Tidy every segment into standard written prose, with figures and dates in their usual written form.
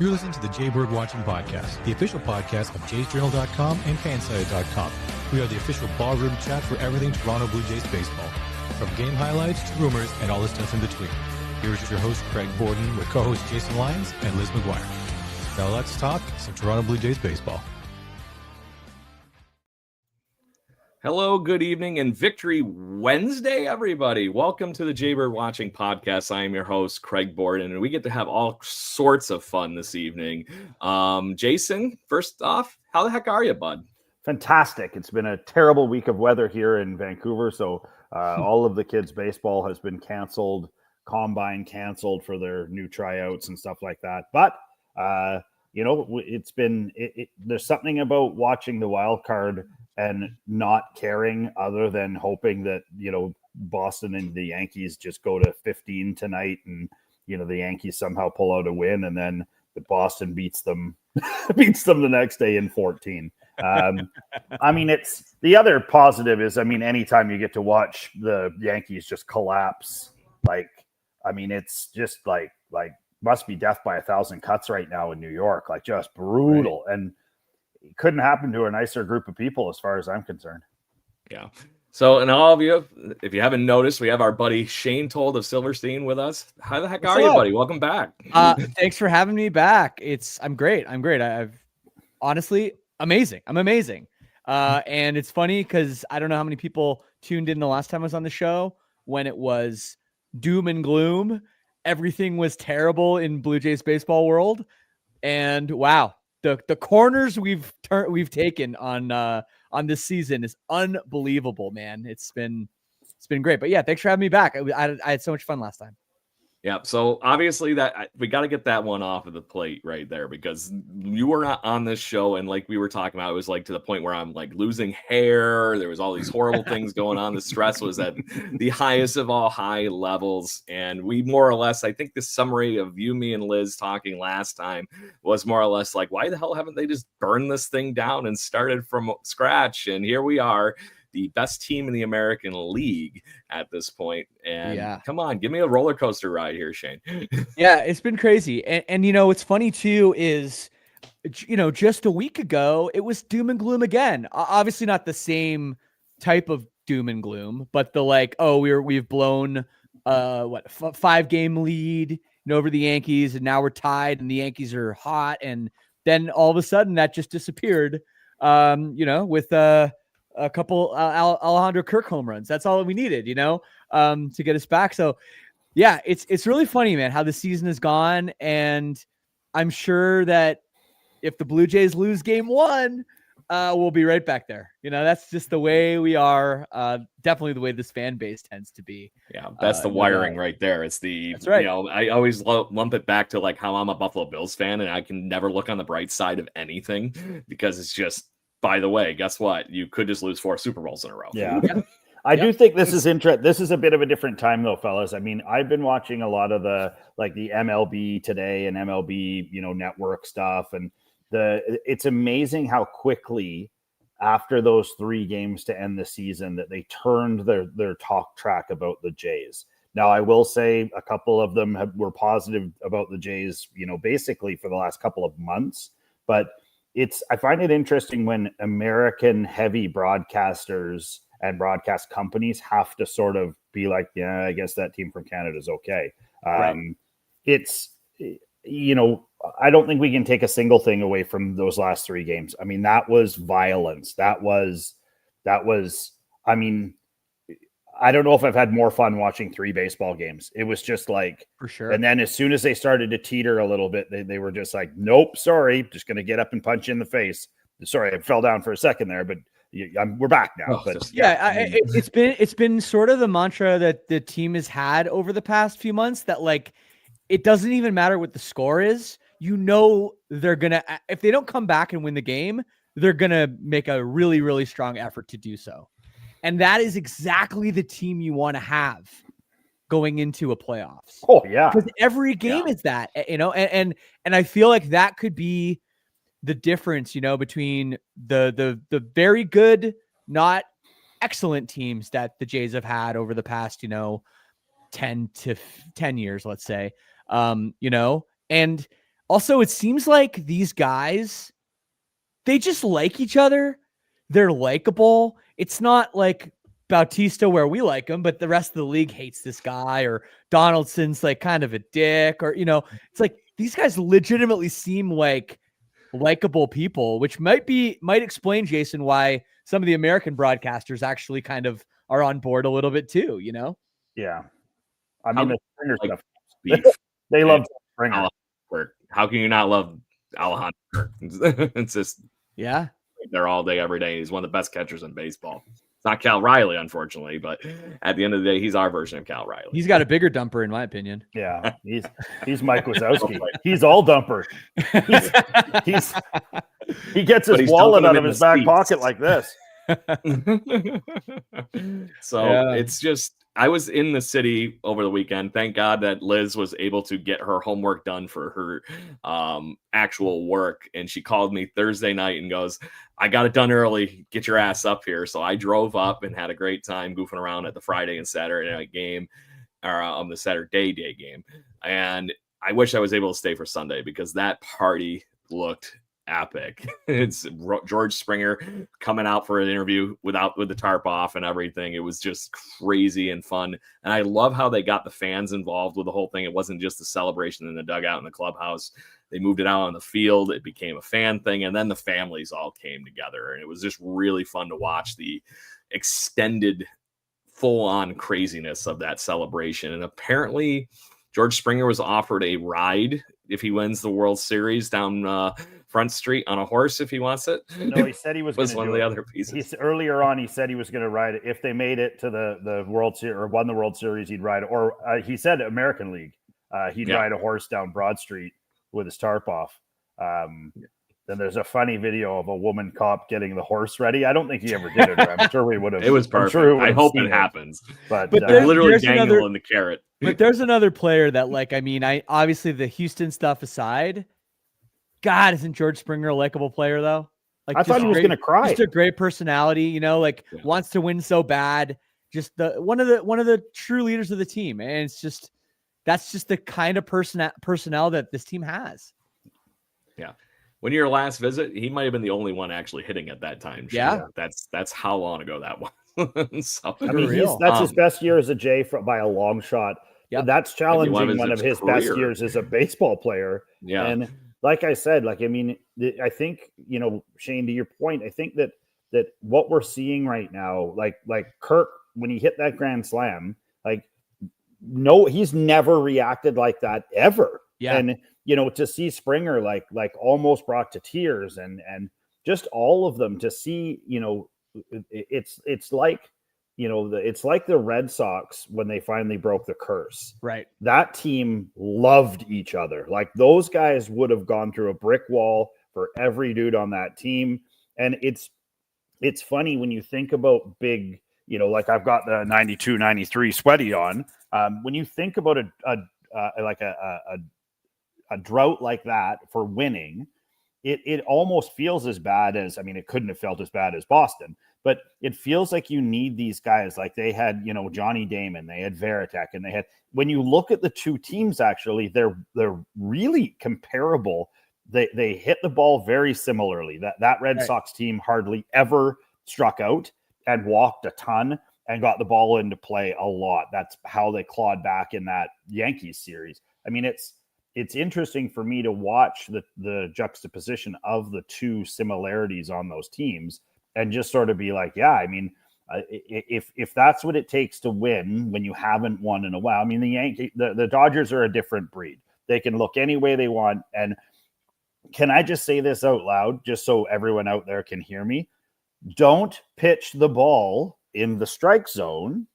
You're listening to the Jaybird Watching Podcast, the official podcast of jaysjournal.com and fansided.com. We are the official ballroom chat for everything Toronto Blue Jays baseball, from game highlights to rumors and all the stuff in between. Here's your host, Craig Borden, with co-hosts Jason Lyons and Liz McGuire. Now let's talk some Toronto Blue Jays baseball. Hello, good evening, and Victory Wednesday, everybody. Welcome to the Jaybird Watching Podcast. I am your host, Craig Borden, and we get to have all sorts of fun this evening. Jason, first off, how the heck are you, bud? Fantastic. It's been a terrible week of weather here in Vancouver, so all of the kids' baseball has been canceled, combine canceled for their new tryouts and stuff like that. But, there's something about watching the wild card and not caring other than hoping that, Boston and the Yankees just go to 15 tonight and, the Yankees somehow pull out a win and then the Boston beats them the next day in 14. It's the other positive is, anytime you get to watch the Yankees just collapse, it's just like must be death by 1,000 cuts right now in New York, just brutal. Right. And it couldn't happen to a nicer group of people as far as I'm concerned. Yeah. So, and all of you, if you haven't noticed, we have our buddy Shane Told of Silverstein with us. How the heck are you, buddy? Welcome back. Thanks for having me back. I'm great. I've honestly amazing. I'm amazing. And it's funny because I don't know how many people tuned in the last time I was on the show when it was doom and gloom. Everything was terrible in Blue Jays baseball world. And wow. The corners we've taken on this season is unbelievable, man. It's been great. But yeah, thanks for having me back. I had so much fun last time. Yeah, so obviously that we got to get that one off of the plate right there because you were not on this show, and like we were talking about, it was like to the point where I'm like losing hair. There was all these horrible things going on. The stress was at the highest of all high levels, and we more or less, I think the summary of you, me, and Liz talking last time was more or less like, why the hell haven't they just burned this thing down and started from scratch? And here we are, the best team in the American League at this point. And Come on, give me a roller coaster ride here, Shane. Yeah, it's been crazy. And what's funny too is, just a week ago, it was doom and gloom again. Obviously not the same type of doom and gloom, but the we've blown 5-game lead over the Yankees, and now we're tied and the Yankees are hot. And then all of a sudden that just disappeared, with a couple Alejandro Kirk home runs. That's all we needed, to get us back. So yeah, it's really funny, man, how the season has gone. And I'm sure that if the Blue Jays lose game 1, we'll be right back there. That's just the way we are. Definitely the way this fan base tends to be. Yeah, that's the wiring right there. It's that's right. I always lump it back to like how I'm a Buffalo Bills fan and I can never look on the bright side of anything because it's just, by the way, guess what? You could just lose 4 Super Bowls in a row. Yeah. I do think this is interesting. This is a bit of a different time though, fellas. I've been watching a lot of the MLB Today and MLB, network stuff. And it's amazing how quickly after those 3 games to end the season that they turned their talk track about the Jays. Now, I will say a couple of them were positive about the Jays, basically for the last couple of months, but I find it interesting when American heavy broadcasters and broadcast companies have to sort of be like, yeah, I guess that team from Canada is okay. Right. I don't think we can take a single thing away from those last 3 games. That was violence. That was, I don't know if I've had more fun watching 3 baseball games. It was just like, for sure. And then as soon as they started to teeter a little bit, they were just like, nope, sorry, just going to get up and punch you in the face. Sorry, I fell down for a second there, but we're back now. It's been sort of the mantra that the team has had over the past few months that it doesn't even matter what the score is. They're going to, if they don't come back and win the game, they're going to make a really, really strong effort to do so. And that is exactly the team you want to have going into a playoffs. Oh yeah. Because every game is that, and I feel like that could be the difference, between the very good, not excellent teams that the Jays have had over the past, 10 years, let's say, and Also, it seems like these guys, they just like each other. They're likable. It's not like Bautista where we like him, but the rest of the league hates this guy, or Donaldson's like kind of a dick, or, it's like these guys legitimately seem like likable people, which might explain, Jason, why some of the American broadcasters actually kind of are on board a little bit too, Yeah. I mean, the Springer stuff. Beef. They love Springer. How can you not love Alejandro? It's just they're all day, every day. He's one of the best catchers in baseball. It's not Cal Riley, unfortunately, but at the end of the day, he's our version of Cal Riley. He's got a bigger dumper, in my opinion. Yeah, he's Mike Wazowski. He's all dumper. He gets his wallet out of his back pocket like this. So it's just, I was in the city over the weekend. Thank God that Liz was able to get her homework done for her actual work. And she called me Thursday night and goes, I got it done early. Get your ass up here. So I drove up and had a great time goofing around at the Friday and Saturday night game, or on the Saturday day game. And I wish I was able to stay for Sunday, because that party looked epic. It's George Springer coming out for an interview with the tarp off and everything. It was just crazy and fun. And I love how they got the fans involved with the whole thing. It wasn't just a celebration in the dugout in the clubhouse. They moved it out on the field. It became a fan thing. And then the families all came together. And it was just really fun to watch the extended full-on craziness of that celebration. And apparently George Springer was offered a ride if he wins the World Series down Front Street on a horse if he wants it. No, he said he was one of the other pieces. Earlier on, he said he was going to ride it. If they made it to the World Series or won the World Series, he'd ride it. Or he said American League. He'd ride a horse down Broad Street with his tarp off. Then there's a funny video of a woman cop getting the horse ready. I don't think he ever did it. I'm sure we would have. It was perfect. Sure I hope it happens. But they're literally dangling the carrot. But there's another player that, I obviously the Houston stuff aside, God, isn't George Springer a likable player though? I thought he was going to cry. Just a great personality, wants to win so bad. Just one of the true leaders of the team, and that's just the kind of personnel that this team has. Yeah. When your last visit, he might have been the only one actually hitting at that time. Yeah. That's how long ago that was. So, I mean, that's his best year as a J by a long shot. Yep. That's challenging one of his best years as a baseball player. Yeah. And like I said, I think, Shane, to your point, I think that what we're seeing right now, like Kirk, when he hit that grand slam, he's never reacted like that ever. Yeah. And, to see Springer like almost brought to tears and just all of them to see, it's like the Red Sox when they finally broke the curse. Right. That team loved each other. Like those guys would have gone through a brick wall for every dude on that team. And it's funny when you think about big, I've got the 92, 93 sweaty on. When you think about a drought like that for winning, it almost feels as bad as, it couldn't have felt as bad as Boston, but it feels like you need these guys. Like they had, Johnny Damon, they had Veritek, and they had, when you look at the two teams, actually, they're really comparable. They hit the ball very similarly. That Red Sox team hardly ever struck out and walked a ton and got the ball into play a lot. That's how they clawed back in that Yankees series. It's interesting for me to watch the juxtaposition of the two similarities on those teams and just sort of be like, if that's what it takes to win when you haven't won in a while. The Dodgers are a different breed. They can look any way they want. And can I just say this out loud, just so everyone out there can hear me? Don't pitch the ball in the strike zone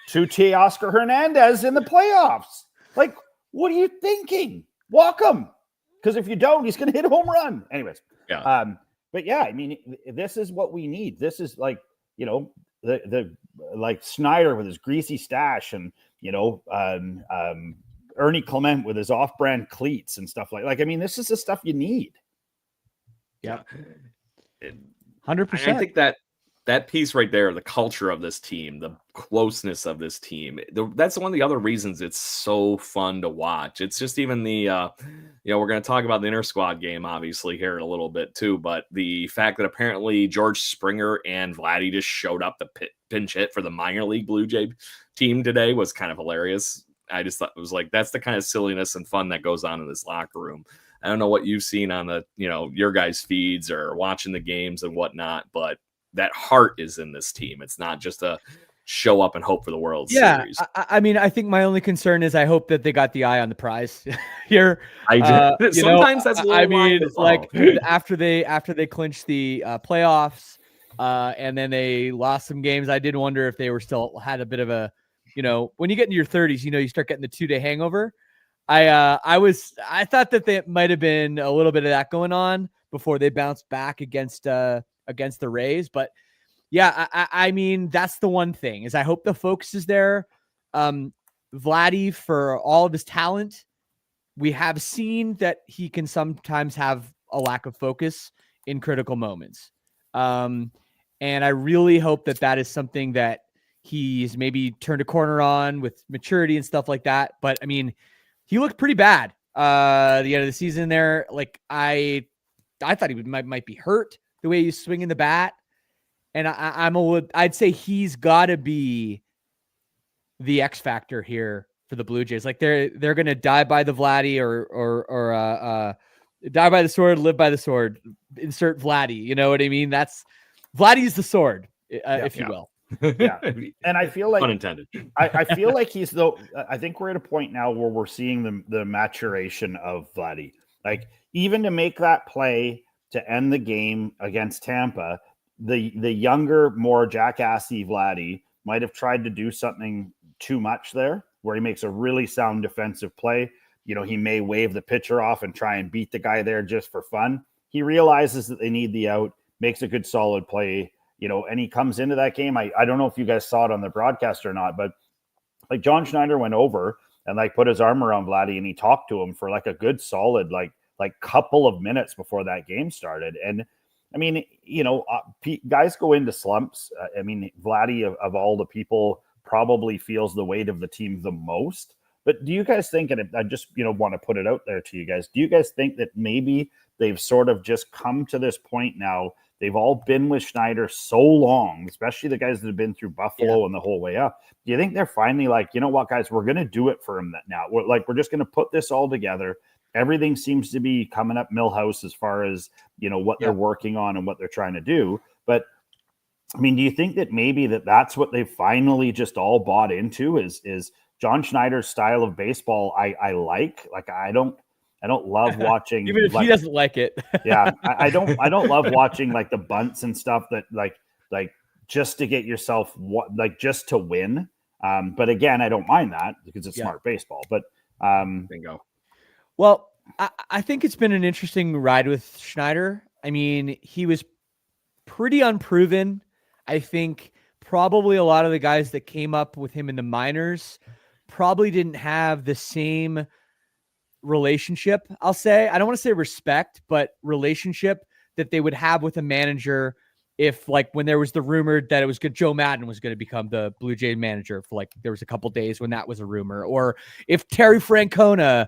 to Teoscar Hernandez in the playoffs. What are you thinking? Walk him. Because if you don't, he's going to hit a home run. Anyways. Yeah. But yeah, this is what we need. This is the Snyder with his greasy stash and, Ernie Clement with his off-brand cleats and stuff like this is the stuff you need. Yeah. 100%. I think that piece right there, the culture of this team, the closeness of this team, that's one of the other reasons it's so fun to watch. It's just even the we're going to talk about the inter squad game, obviously, here in a little bit too. But the fact that apparently George Springer and Vladdy just showed up to pinch hit for the minor league Blue Jay team today was kind of hilarious. I just thought it was like, that's the kind of silliness and fun that goes on in this locker room. I don't know what you've seen on the, your guys' feeds or watching the games and whatnot, but that heart is in this team. It's not just a show up and hope for the World Series. I mean, I think my only concern is I hope that they got the eye on the prize here. I do. Sometimes that's a little I mean, like after they clinched the playoffs and then they lost some games, I did wonder if they were still had a bit of a, when you get into your 30s, you start getting the 2-day hangover. I thought that there might have been a little bit of that going on before they bounced back against the Rays, but yeah, I mean, that's the one thing is I hope the focus is there. Vladdy, for all of his talent, we have seen that he can sometimes have a lack of focus in critical moments. And I really hope that is something that he's maybe turned a corner on with maturity and stuff like that. But I mean, he looked pretty bad the end of the season there. Like I thought he might be hurt the way he's swinging the bat. And I'd say he's got to be the X factor here for the Blue Jays. Like they're going to die by the Vladdy or die by the sword, live by the sword, insert Vladdy. You know what I mean? Vladdy's the sword, if you will. Yeah. And I feel like unintended. I feel like I think we're at a point now where we're seeing the maturation of Vladdy. Like even to make that play to end the game against Tampa, the younger, more jackassy Vladdy might have tried to do something too much there, where he makes a really sound defensive play. He may wave the pitcher off and try and beat the guy there just for fun. He realizes that they need the out, makes a good solid play, and he comes into that game. I don't know if you guys saw it on the broadcast or not, but like John Schneider went over and like put his arm around Vladdy and he talked to him for like a good solid, like couple of minutes before that game started. And I mean, guys go into slumps. I mean, Vladdy of all the people probably feels the weight of the team the most. But do you guys think, and I just, want to put it out there to you guys, do you guys think that maybe they've sort of just come to this point now? They've all been with Schneider so long, especially the guys that have been through Buffalo and the whole way up. Do you think they're finally like, you know what, guys, we're going to do it for him now. We're just going to put this all together. Everything seems to be coming up Millhouse as far as, what they're working on and what they're trying to do. But I mean, do you think that maybe that's what they've finally just all bought into is John Schneider's style of baseball? I like I don't love watching even if he doesn't like it. Yeah. I don't love watching like the bunts and stuff that like just to get yourself just to win. But again, I don't mind that because it's smart baseball, but bingo. Well, I think it's been an interesting ride with Schneider. I mean, he was pretty unproven. I think probably a lot of the guys that came up with him in the minors probably didn't have the same relationship, I'll say. I don't want to say respect, but relationship that they would have with a manager if, like, when there was the rumor that it was good, Joe Madden was going to become the Blue Jay manager for, like, there was a couple days when that was a rumor. Or if Terry Francona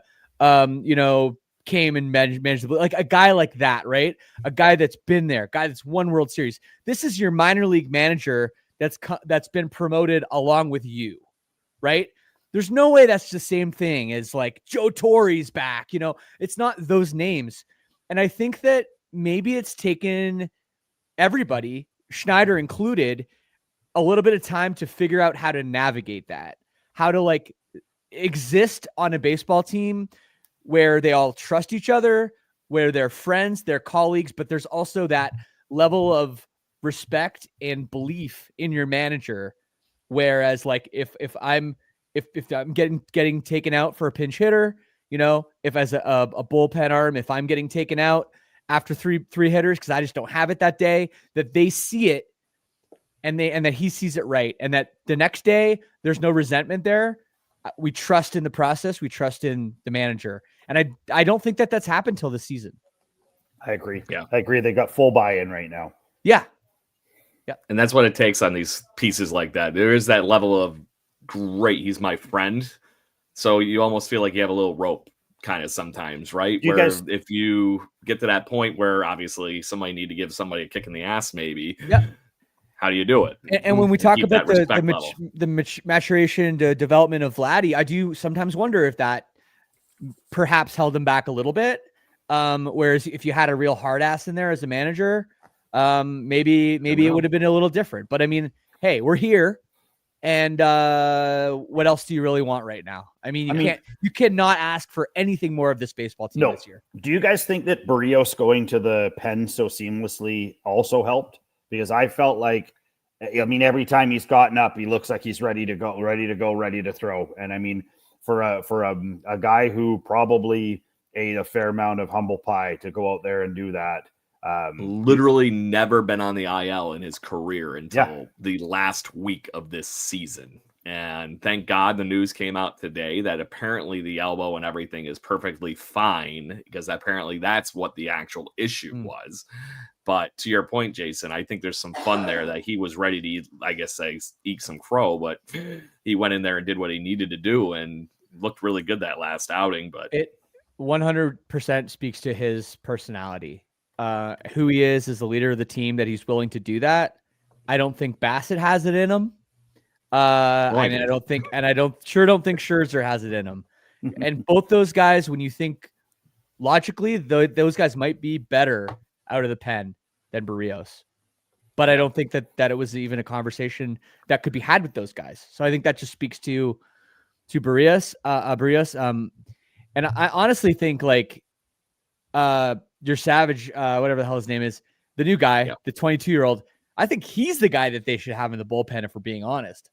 came and managed like a guy like that, right? A guy that's been there, a guy that's won World Series. This is your minor league manager that's been promoted along with you, right? There's no way that's the same thing as like Joe Torre's back. It's not those names. And I think that maybe it's taken everybody, Schneider included, a little bit of time to figure out how to navigate that, how to like exist on a baseball team where they all trust each other, where they're friends, they're colleagues, but there's also that level of respect and belief in your manager. Whereas like if I'm getting taken out for a pinch hitter, if as a bullpen arm, if I'm getting taken out after three hitters because I just don't have it that day, that they see it and that he sees it right, and that the next day there's no resentment there. We trust in the process. We trust in the manager. And I don't think that's happened till this season. I agree. Yeah. I agree. They got full buy-in right now. Yeah. Yeah. And that's what it takes on these pieces like that. There is that level of great, he's my friend. So you almost feel like you have a little rope kind of sometimes, right? Do you Where guys- if you get to that point where obviously somebody need to give somebody a kick in the ass, maybe. Yeah. How do you do it? And when we talk keep about that respect level. the maturation, the development of Vladdy, I do sometimes wonder if that perhaps held him back a little bit. Whereas if you had a real hard ass in there as a manager, maybe it would have been a little different. But I mean, hey, we're here. And what else do you really want right now? I mean, you cannot ask for anything more of this baseball team this year. Do you guys think that Barrios going to the pen so seamlessly also helped? Because I felt like, I mean, every time he's gotten up, he looks like he's ready to go, ready to throw. And I mean, for a guy who probably ate a fair amount of humble pie to go out there and do that. Literally never been on the IL in his career until the last week of this season. And thank God the news came out today that apparently the elbow and everything is perfectly fine, because apparently that's what the actual issue was. But to your point, Jason, I think there's some fun there that he was ready to eat, I guess, eat some crow, but he went in there and did what he needed to do and looked really good that last outing. But it 100% speaks to his personality. Who he is as the leader of the team, that he's willing to do that. I don't think Bassett has it in him. I don't think Scherzer has it in him. And both those guys, when you think logically, those guys might be better out of the pen than Barrios. But I don't think that it was even a conversation that could be had with those guys. So I think that just speaks to Barrios. And I honestly think like your Savage, whatever the hell his name is, the new guy, the 22-year-old, I think he's the guy that they should have in the bullpen, if we're being honest.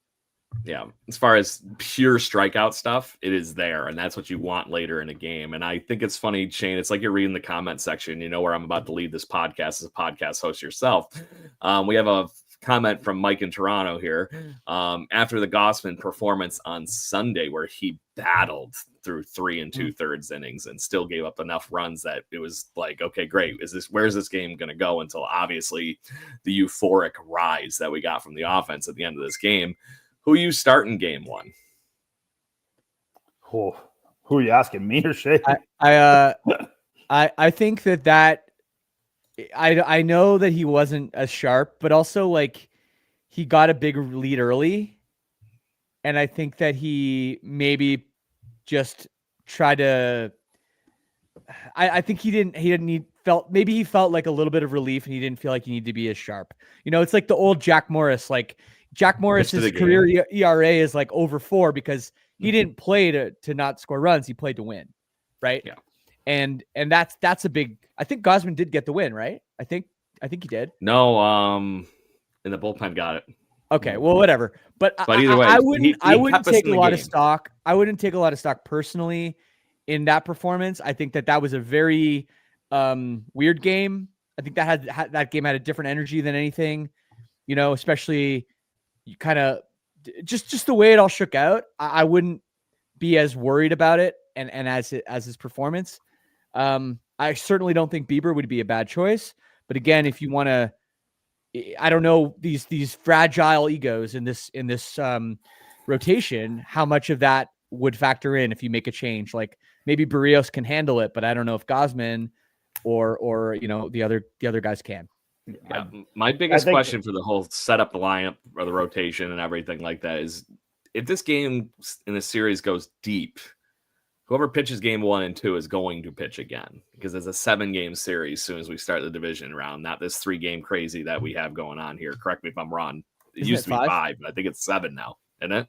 Yeah, as far as pure strikeout stuff, it is there, and that's what you want later in a game. And I think it's funny, Shane, it's like you're reading the comment section. You know where I'm about to lead this podcast as a podcast host yourself. We have a comment from Mike in Toronto here after the Gossman performance on Sunday, where he battled through 3 2/3 innings and still gave up enough runs that it was like, okay, great. Where's this game going to go? Until obviously the euphoric rise that we got from the offense at the end of this game. Who you starting game one? Oh, who are you asking, me or Shay? I think that I know that he wasn't as sharp, but also like he got a big lead early, and I think that he maybe just tried to. I think he felt like a little bit of relief, and he didn't feel like he needed to be as sharp. You know, it's like the old Jack Morris. Like Jack Morris's career ERA is like over 4 because he didn't play to not score runs. He played to win, right? Yeah. And that's a big. I think Gausman did get the win, right? I think he did. No, and the bullpen got it. Okay, well, whatever. But either way, I wouldn't take a lot game. of stock. I wouldn't take a lot of stock personally in that performance. I think that was a very weird game. I think that game had a different energy than anything, you know, especially you kind of just the way it all shook out. I wouldn't be as worried about it and as his performance. I certainly don't think Bieber would be a bad choice. But again, if you want to, I don't know, these fragile egos in this rotation, how much of that would factor in if you make a change? Like maybe Barrios can handle it, but I don't know if Gausman or you know the other guys can. Yeah, my biggest question for the whole setup, the lineup, or the rotation, and everything like that is, if this game in the series goes deep, whoever pitches game 1 and 2 is going to pitch again, because it's a 7-game series. As soon as we start the division round, not this 3-game crazy that we have going on here. Correct me if I'm wrong. It used to be 5, but I think it's 7 now, isn't it?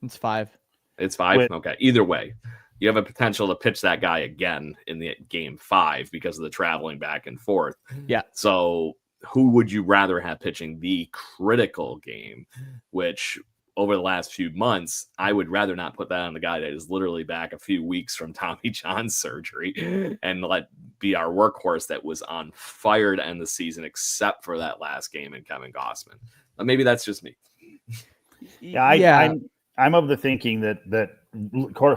It's 5. It's 5. Okay. Either way, you have a potential to pitch that guy again in the game 5 because of the traveling back and forth. Yeah. So who would you rather have pitching the critical game, which over the last few months, I would rather not put that on the guy that is literally back a few weeks from Tommy John surgery and let be our workhorse that was on fire to end the season, except for that last game in Kevin Gausman. But maybe that's just me. Yeah. I'm of the thinking that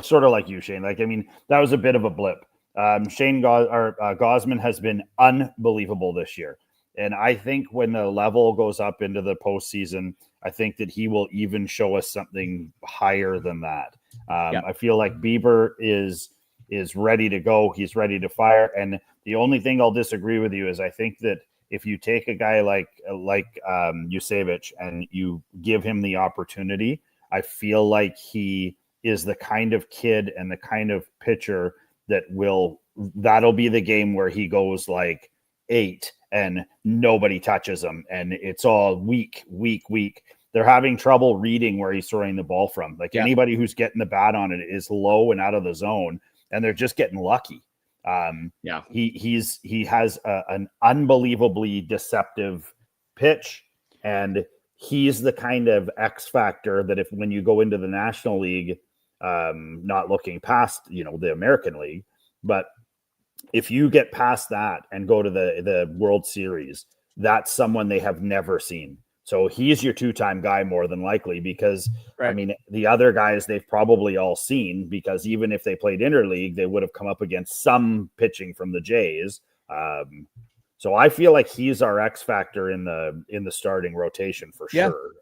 sort of like you, Shane. Like, I mean, that was a bit of a blip. Gausman has been unbelievable this year. And I think when the level goes up into the postseason, I think that he will even show us something higher than that. I feel like Bieber is is ready to go. He's ready to fire. And the only thing I'll disagree with you is I think that if you take a guy like Jusevich and you give him the opportunity, I feel like he is the kind of kid and the kind of pitcher that'll be the game where he goes like 8 and nobody touches him. And it's all weak. They're having trouble reading where he's throwing the ball from. Like anybody who's getting the bat on it is low and out of the zone, and they're just getting lucky. He has an unbelievably deceptive pitch, and he's the kind of X factor that when you go into the National League, not looking past, the American League, but if you get past that and go to the World Series, that's someone they have never seen. So he's your 2-time guy more than likely because, I mean, the other guys they've probably all seen because even if they played interleague, they would have come up against some pitching from the Jays. So I feel like he's our X factor in the starting rotation for sure.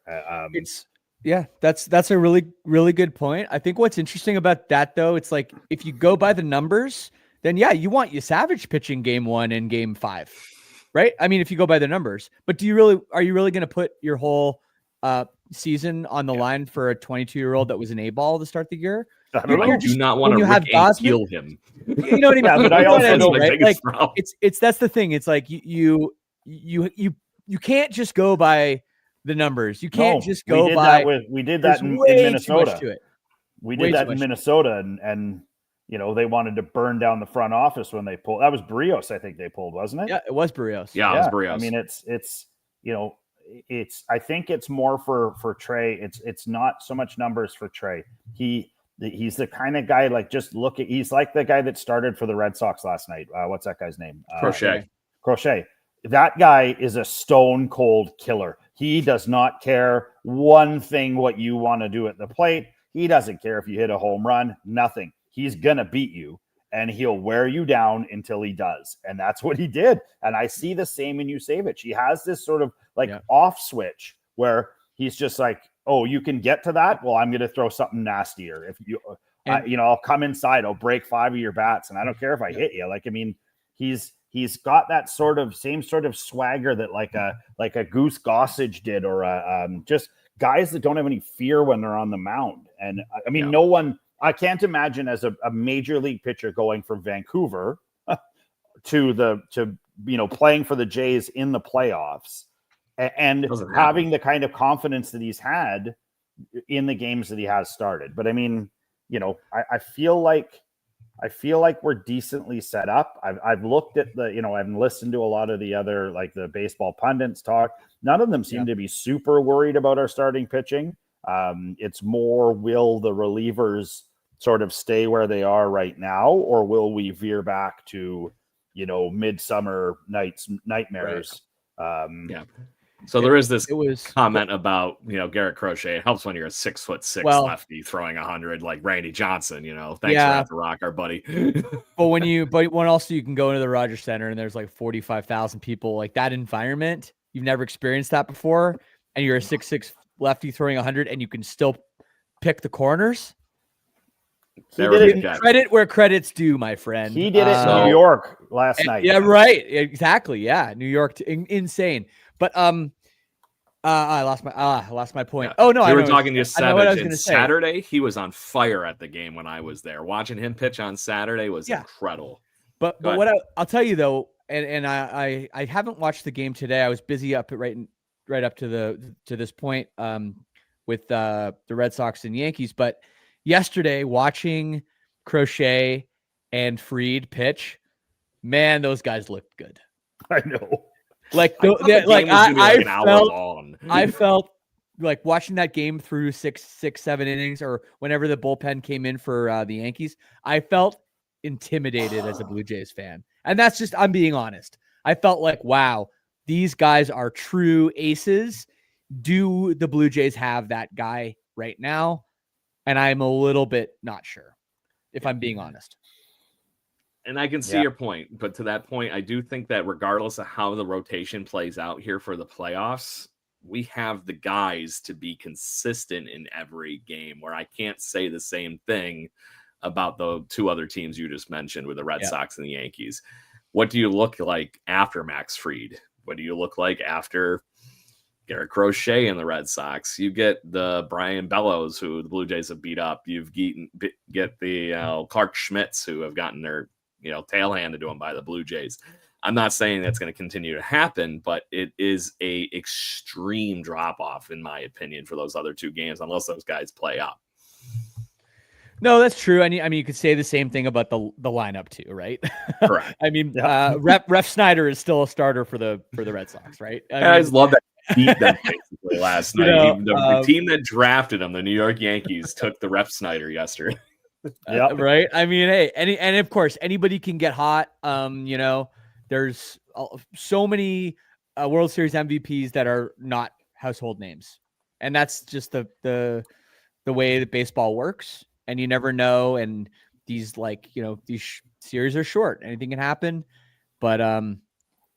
That's a really, really good point. I think what's interesting about that, though, it's like if you go by the numbers, then you want Savage pitching game 1 and game 5. Right. I mean, if you go by the numbers, but are you really going to put your whole season on the line for a 22-year-old that was an A-ball to start the year? I do not want to kill him. You know what I mean? But I also know, right? Like, that's the thing. It's like you can't just go by the numbers. You can't just go by. We did that in Minnesota. We did that in Minnesota, and they wanted to burn down the front office when they pulled. That was Barrios, I think they pulled, wasn't it? Yeah, it was Barrios. Yeah, it was Barrios. I mean, it's. I think it's more for Trey. It's not so much numbers for Trey. He's the kind of guy like he's like the guy that started for the Red Sox last night. What's that guy's name? Crochet. That guy is a stone cold killer. He does not care one thing what you want to do at the plate. He doesn't care if you hit a home run. Nothing. He's going to beat you, and he'll wear you down until he does. And that's what he did. And I see the same in Jusevich. He has this sort of off switch where he's just like, oh, you can get to that? Well, I'm going to throw something nastier. If I'll come inside, I'll break 5 of your bats, and I don't care if I hit you. Like, I mean, he's got that same sort of swagger that like a Goose Gossage did, or just guys that don't have any fear when they're on the mound. And I mean, no one. I can't imagine as a major league pitcher going from Vancouver to playing for the Jays in the playoffs and having the kind of confidence that he's had in the games that he has started. But I mean, I feel like we're decently set up. I've looked at I've listened to a lot of the other, like the baseball pundits talk. None of them seem to be super worried about our starting pitching. It's more, will the relievers sort of stay where they are right now, or will we veer back to, midsummer nightmares? So there is this comment about, Garrett Crochet. It helps when you're a 6'6" lefty throwing 100 like Randy Johnson, Thanks for having to rock our buddy. but when also you can go into the Rogers Center and there's like 45,000 people, like that environment, you've never experienced that before. And you're a 6'6" lefty throwing 100 and you can still pick the corners. Credit where credit's due, my friend. He did it in New York last night. Yeah, right. Exactly. Yeah, New York, insane. But I lost my point. Yeah. Oh no, we were talking to Savage. And Saturday, he was on fire at the game when I was there. Watching him pitch on Saturday was incredible. But what I'll tell you though, and I haven't watched the game today. I was busy up right up to this point with the Red Sox and Yankees, but yesterday, watching Crochet and Fried pitch, man, those guys looked good. I know. I felt like watching that game through 6-7 innings, or whenever the bullpen came in for the Yankees, I felt intimidated as a Blue Jays fan. And that's just, I'm being honest. I felt like, wow, these guys are true aces. Do the Blue Jays have that guy right now? And I'm a little bit not sure, if I'm being honest. And I can see your point, but to that point, I do think that regardless of how the rotation plays out here for the playoffs, we have the guys to be consistent in every game, where I can't say the same thing about the two other teams you just mentioned with the Red Sox and the Yankees. What do you look like after Max Fried? What do you look like after Garrett Crochet and the Red Sox? You get the Brian Bellows, who the Blue Jays have beat up. You've get the Clark Schmitz, who have gotten their tail handed to them by the Blue Jays. I'm not saying that's going to continue to happen, but it is a extreme drop off, in my opinion, for those other two games, unless those guys play up. No, that's true. I mean, you could say the same thing about the lineup too, right? Correct. I mean, Ref Snyder is still a starter for the Red Sox, right? I just love that he beat them basically last night. The team that drafted him, the New York Yankees, took the Ref Snyder yesterday. Right. I mean, hey, and of course, anybody can get hot. There's so many World Series MVPs that are not household names, and that's just the way that baseball works. And you never know. And these series are short. Anything can happen. But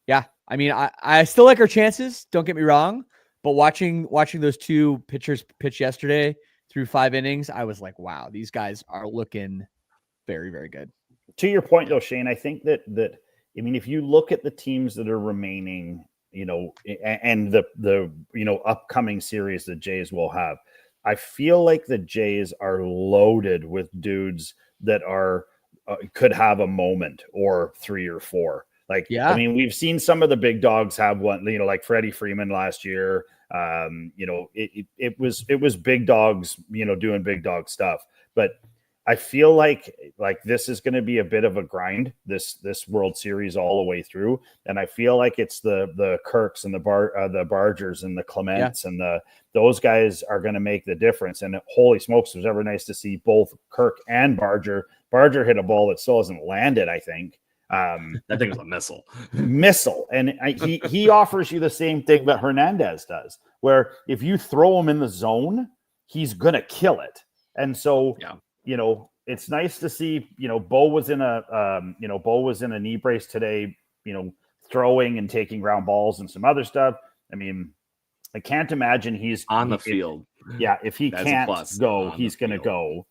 yeah, I mean, I still like our chances. Don't get me wrong. But watching those two pitchers pitch yesterday through 5 innings, I was like, wow, these guys are looking very, very good. To your point, though, Shane, I think that I mean, if you look at the teams that are remaining, and the upcoming series the Jays will have, I feel like the Jays are loaded with dudes that are could have a moment or 3 or 4. I mean, we've seen some of the big dogs have one, like Freddie Freeman last year. It was big dogs, doing big dog stuff. But I feel like this is going to be a bit of a grind, this World Series all the way through. And I feel like it's the Kirks and the Bargers and the Clements and those guys are going to make the difference. And holy smokes, it was ever nice to see both Kirk and Barger. Barger hit a ball that still hasn't landed, I think. That thing was a missile. And he offers you the same thing that Hernandez does, where if you throw him in the zone, he's going to kill it. And so, it's nice to see, Bo was in a knee brace today, throwing and taking ground balls and some other stuff. I mean, I can't imagine he's on the field. If he can't go, he's going to go.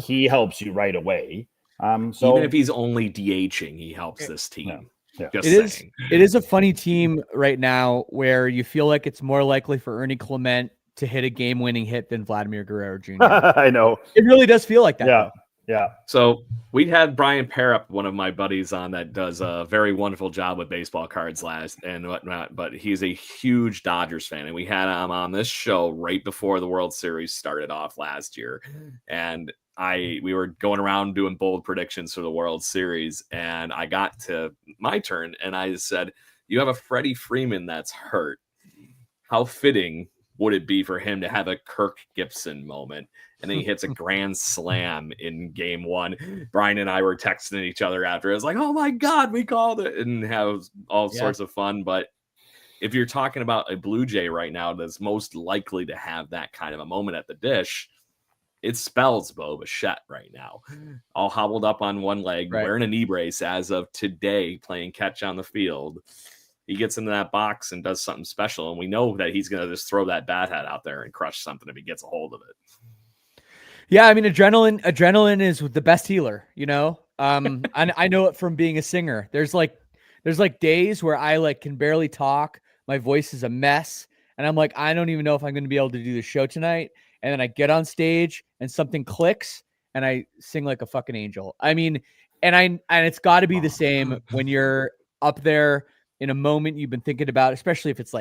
He helps you right away. So even if he's only DHing, he helps this team. It is a funny team right now where you feel like it's more likely for Ernie Clement to hit a game-winning hit than Vladimir Guerrero Jr. I know. It really does feel like that. Yeah. So we had Brian Parup, one of my buddies, on that does a very wonderful job with baseball cards and whatnot, but he's a huge Dodgers fan. And we had him on this show right before the World Series started off last year. And we were going around doing bold predictions for the World Series, and I got to my turn and I said, you have a Freddie Freeman that's hurt. How fitting would it be for him to have a Kirk Gibson moment? And then he hits a grand slam in game 1. Brian and I were texting each other after. It was like, oh my God, we called it, and have all sorts of fun. But if you're talking about a Blue Jay right now that's most likely to have that kind of a moment at the dish, it spells Bo Bichette right now. All hobbled up on one leg, wearing a knee brace as of today, playing catch on the field. He gets into that box and does something special, and we know that he's going to just throw that bat hat out there and crush something if he gets a hold of it. Yeah, I mean, adrenaline is the best healer, I know it from being a singer. There's like days where I can barely talk. My voice is a mess. And I'm like, I don't even know if I'm going to be able to do the show tonight. And then I get on stage and something clicks and I sing like a fucking angel. I mean, and it's got to be the same when you're up there in a moment you've been thinking about, especially if it's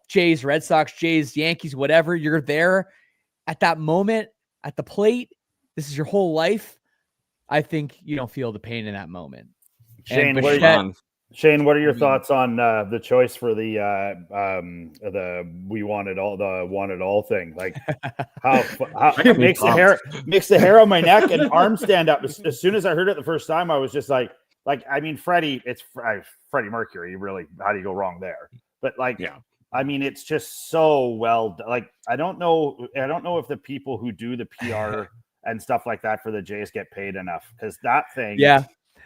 Jays, Red Sox, Jays, Yankees, whatever. You're there at that moment at the plate. This is your whole life. I think you don't feel the pain in that moment. Shane, what are your thoughts on the choice for the wanted all thing? Like how it makes the hair on my neck and arms stand up. As soon as I heard it the first time, I was just like, I mean, Freddie Mercury. Really, how do you go wrong there? But I mean, it's just so well. I don't know if the people who do the PR and stuff like that for the Jays get paid enough, because that thing,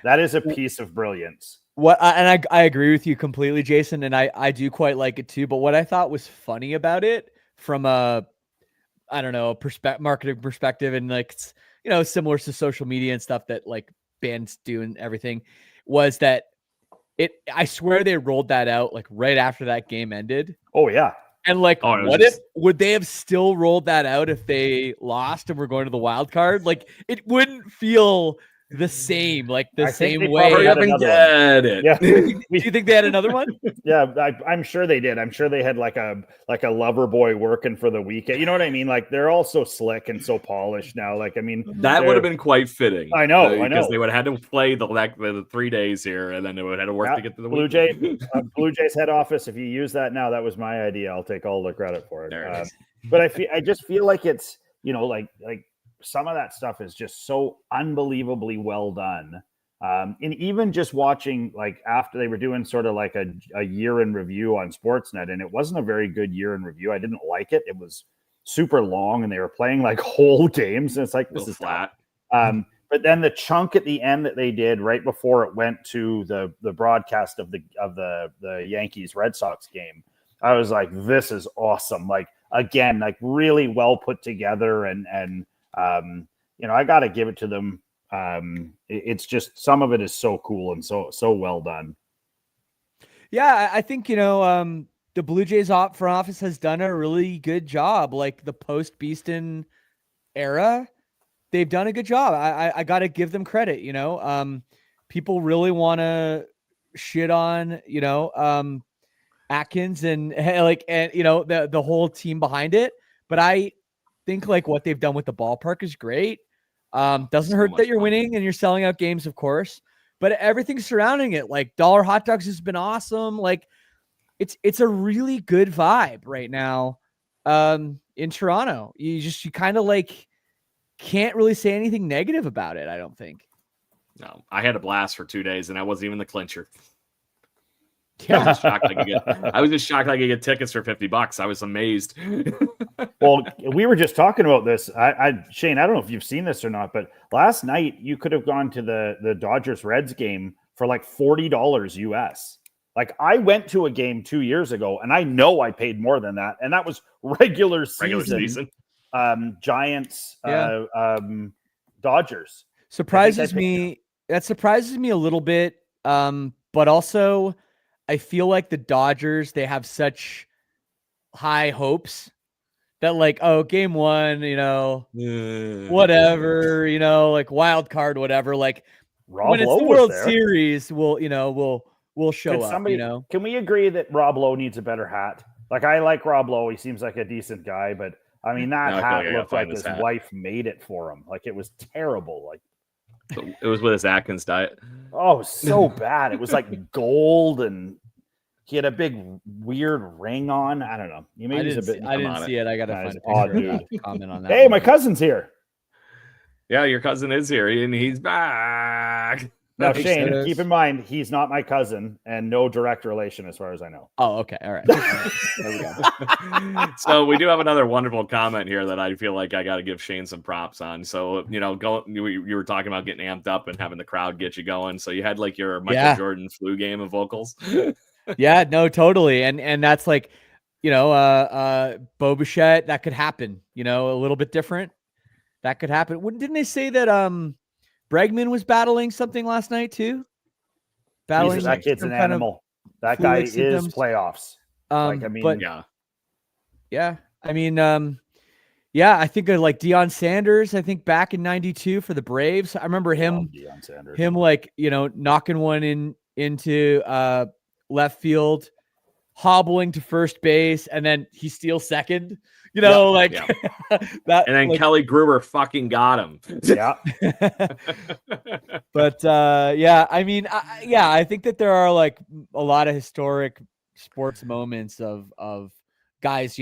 that is a piece of brilliance. And I agree with you completely, Jason, and I do quite like it too. But what I thought was funny about it from a marketing perspective, and similar to social media and stuff that like bands do and everything, was that I swear they rolled that out like right after that game ended. Oh yeah. And like, if would they have still rolled that out if they lost and were going to the wild card? Like, it wouldn't feel the same, like the same way. Hurry up and get it. Yeah. Do you think they had another one? Yeah, I'm sure they did. I'm sure they had like a lover boy working for the weekend. You know what I mean? Like they're all so slick and so polished now. Like, I mean, that would have been quite fitting. I know, because they would have had to play the 3 days here, and then they would have had to work to get to the Blue Jays head office. If you use that now, that was my idea. I'll take all the credit for it. But I just feel like it's like some of that stuff is just so unbelievably well done. And even just watching, like after they were doing sort of like a year in review on Sportsnet, and it wasn't a very good year in review. I didn't like it. It was super long and they were playing like whole games. And it's like, this is flat. But then the chunk at the end that they did right before it went to the broadcast of the Yankees Red Sox game, I was like, this is awesome. Like, again, like really well put together and I got to give it to them. It's just, some of it is so cool and so well done. Yeah, I think, the Blue Jays front office has done a really good job. Like the post Beeston era, they've done a good job. I got to give them credit. People really want to shit on, Atkins and the whole team behind it. But I think like what they've done with the ballpark is great. Doesn't hurt that you're winning and you're selling out games, of course, but everything surrounding it, like Dollar Hot Dogs has been awesome. Like it's a really good vibe right now. In Toronto, you kind of like can't really say anything negative about it. I don't think. No, I had a blast for 2 days and I wasn't even the clincher. Yeah. I was just shocked I could get tickets for $50. I was amazed. Well, we were just talking about this. Shane, I don't know if you've seen this or not, but last night you could have gone to the Dodgers Reds game for like $40 US. Like I went to a game 2 years ago and I know I paid more than that. And that was regular season. Giants, Dodgers. Surprises me. That surprises me a little bit. But also I feel like the Dodgers, they have such high hopes that like, oh, game one, whatever, like wild card, whatever. Like Rob when it's Lowe the World there. Series, we'll show up. Can we agree that Rob Lowe needs a better hat? Like I like Rob Lowe. He seems like a decent guy, but I mean, that hat looked like his wife made it for him. Like it was terrible. Like it was with his Atkins diet. Oh, so bad. It was like gold and he had a big weird ring on. I don't know. I didn't see it. I got to find a picture of that. Comment on that. Hey, my cousin's here. Yeah, your cousin is here and he's back. Now, Shane, keep in mind, he's not my cousin and no direct relation as far as I know. Oh, okay. All right. There we go. So we do have another wonderful comment here that I feel like I got to give Shane some props on. So, you were talking about getting amped up and having the crowd get you going. So you had like your Michael Jordan flu game of vocals. Yeah, no, totally. And that's like, Bo Bichette, that could happen, a little bit different. That could happen. Didn't they say that Bregman was battling something last night too? Jesus, that kid's an animal. That guy is playoffs. I think of like Deion Sanders. I think back in '92 for the Braves. I remember him like knocking one into left field, hobbling to first base, and then he steals second. That. And then Kelly Gruber fucking got him. Yeah. But I think that there are like a lot of historic sports moments of guys,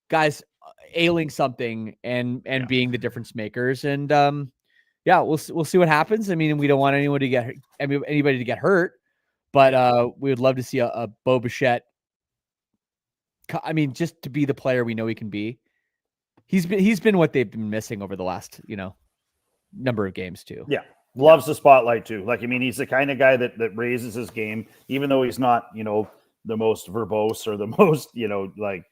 guys ailing something and being the difference makers. And we'll see what happens. I mean, we don't want anybody to get hurt, but we would love to see a Bo Bichette. I mean, just to be the player we know he can be. He's been what they've been missing over the last, number of games too. Yeah. Loves the spotlight too. Like, I mean, he's the kind of guy that raises his game, even though he's not, the most verbose or the most, like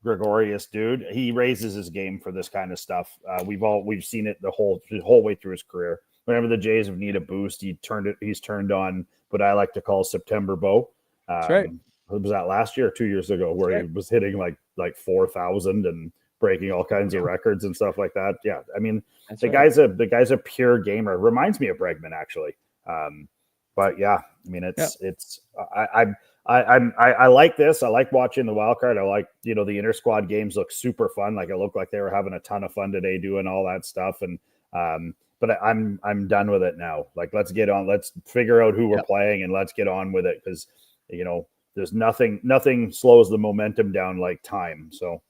gregarious dude. He raises his game for this kind of stuff. We've seen it the whole way through his career. Whenever the Jays have need a boost, he's turned on what I like to call September Bo. That's right. Was that last year or 2 years ago where he was hitting like 4,000 and breaking all kinds of records and stuff like that? Yeah, I mean, the guy's a pure gamer. Reminds me of Bregman, actually. But yeah, I mean, I like this. I like watching the wild card. I like, the inter squad games look super fun. Like, it looked like they were having a ton of fun today doing all that stuff. And but I'm done with it now. Like, let's get on. Let's figure out who we're playing and let's get on with it, because there's nothing slows the momentum down like time. So.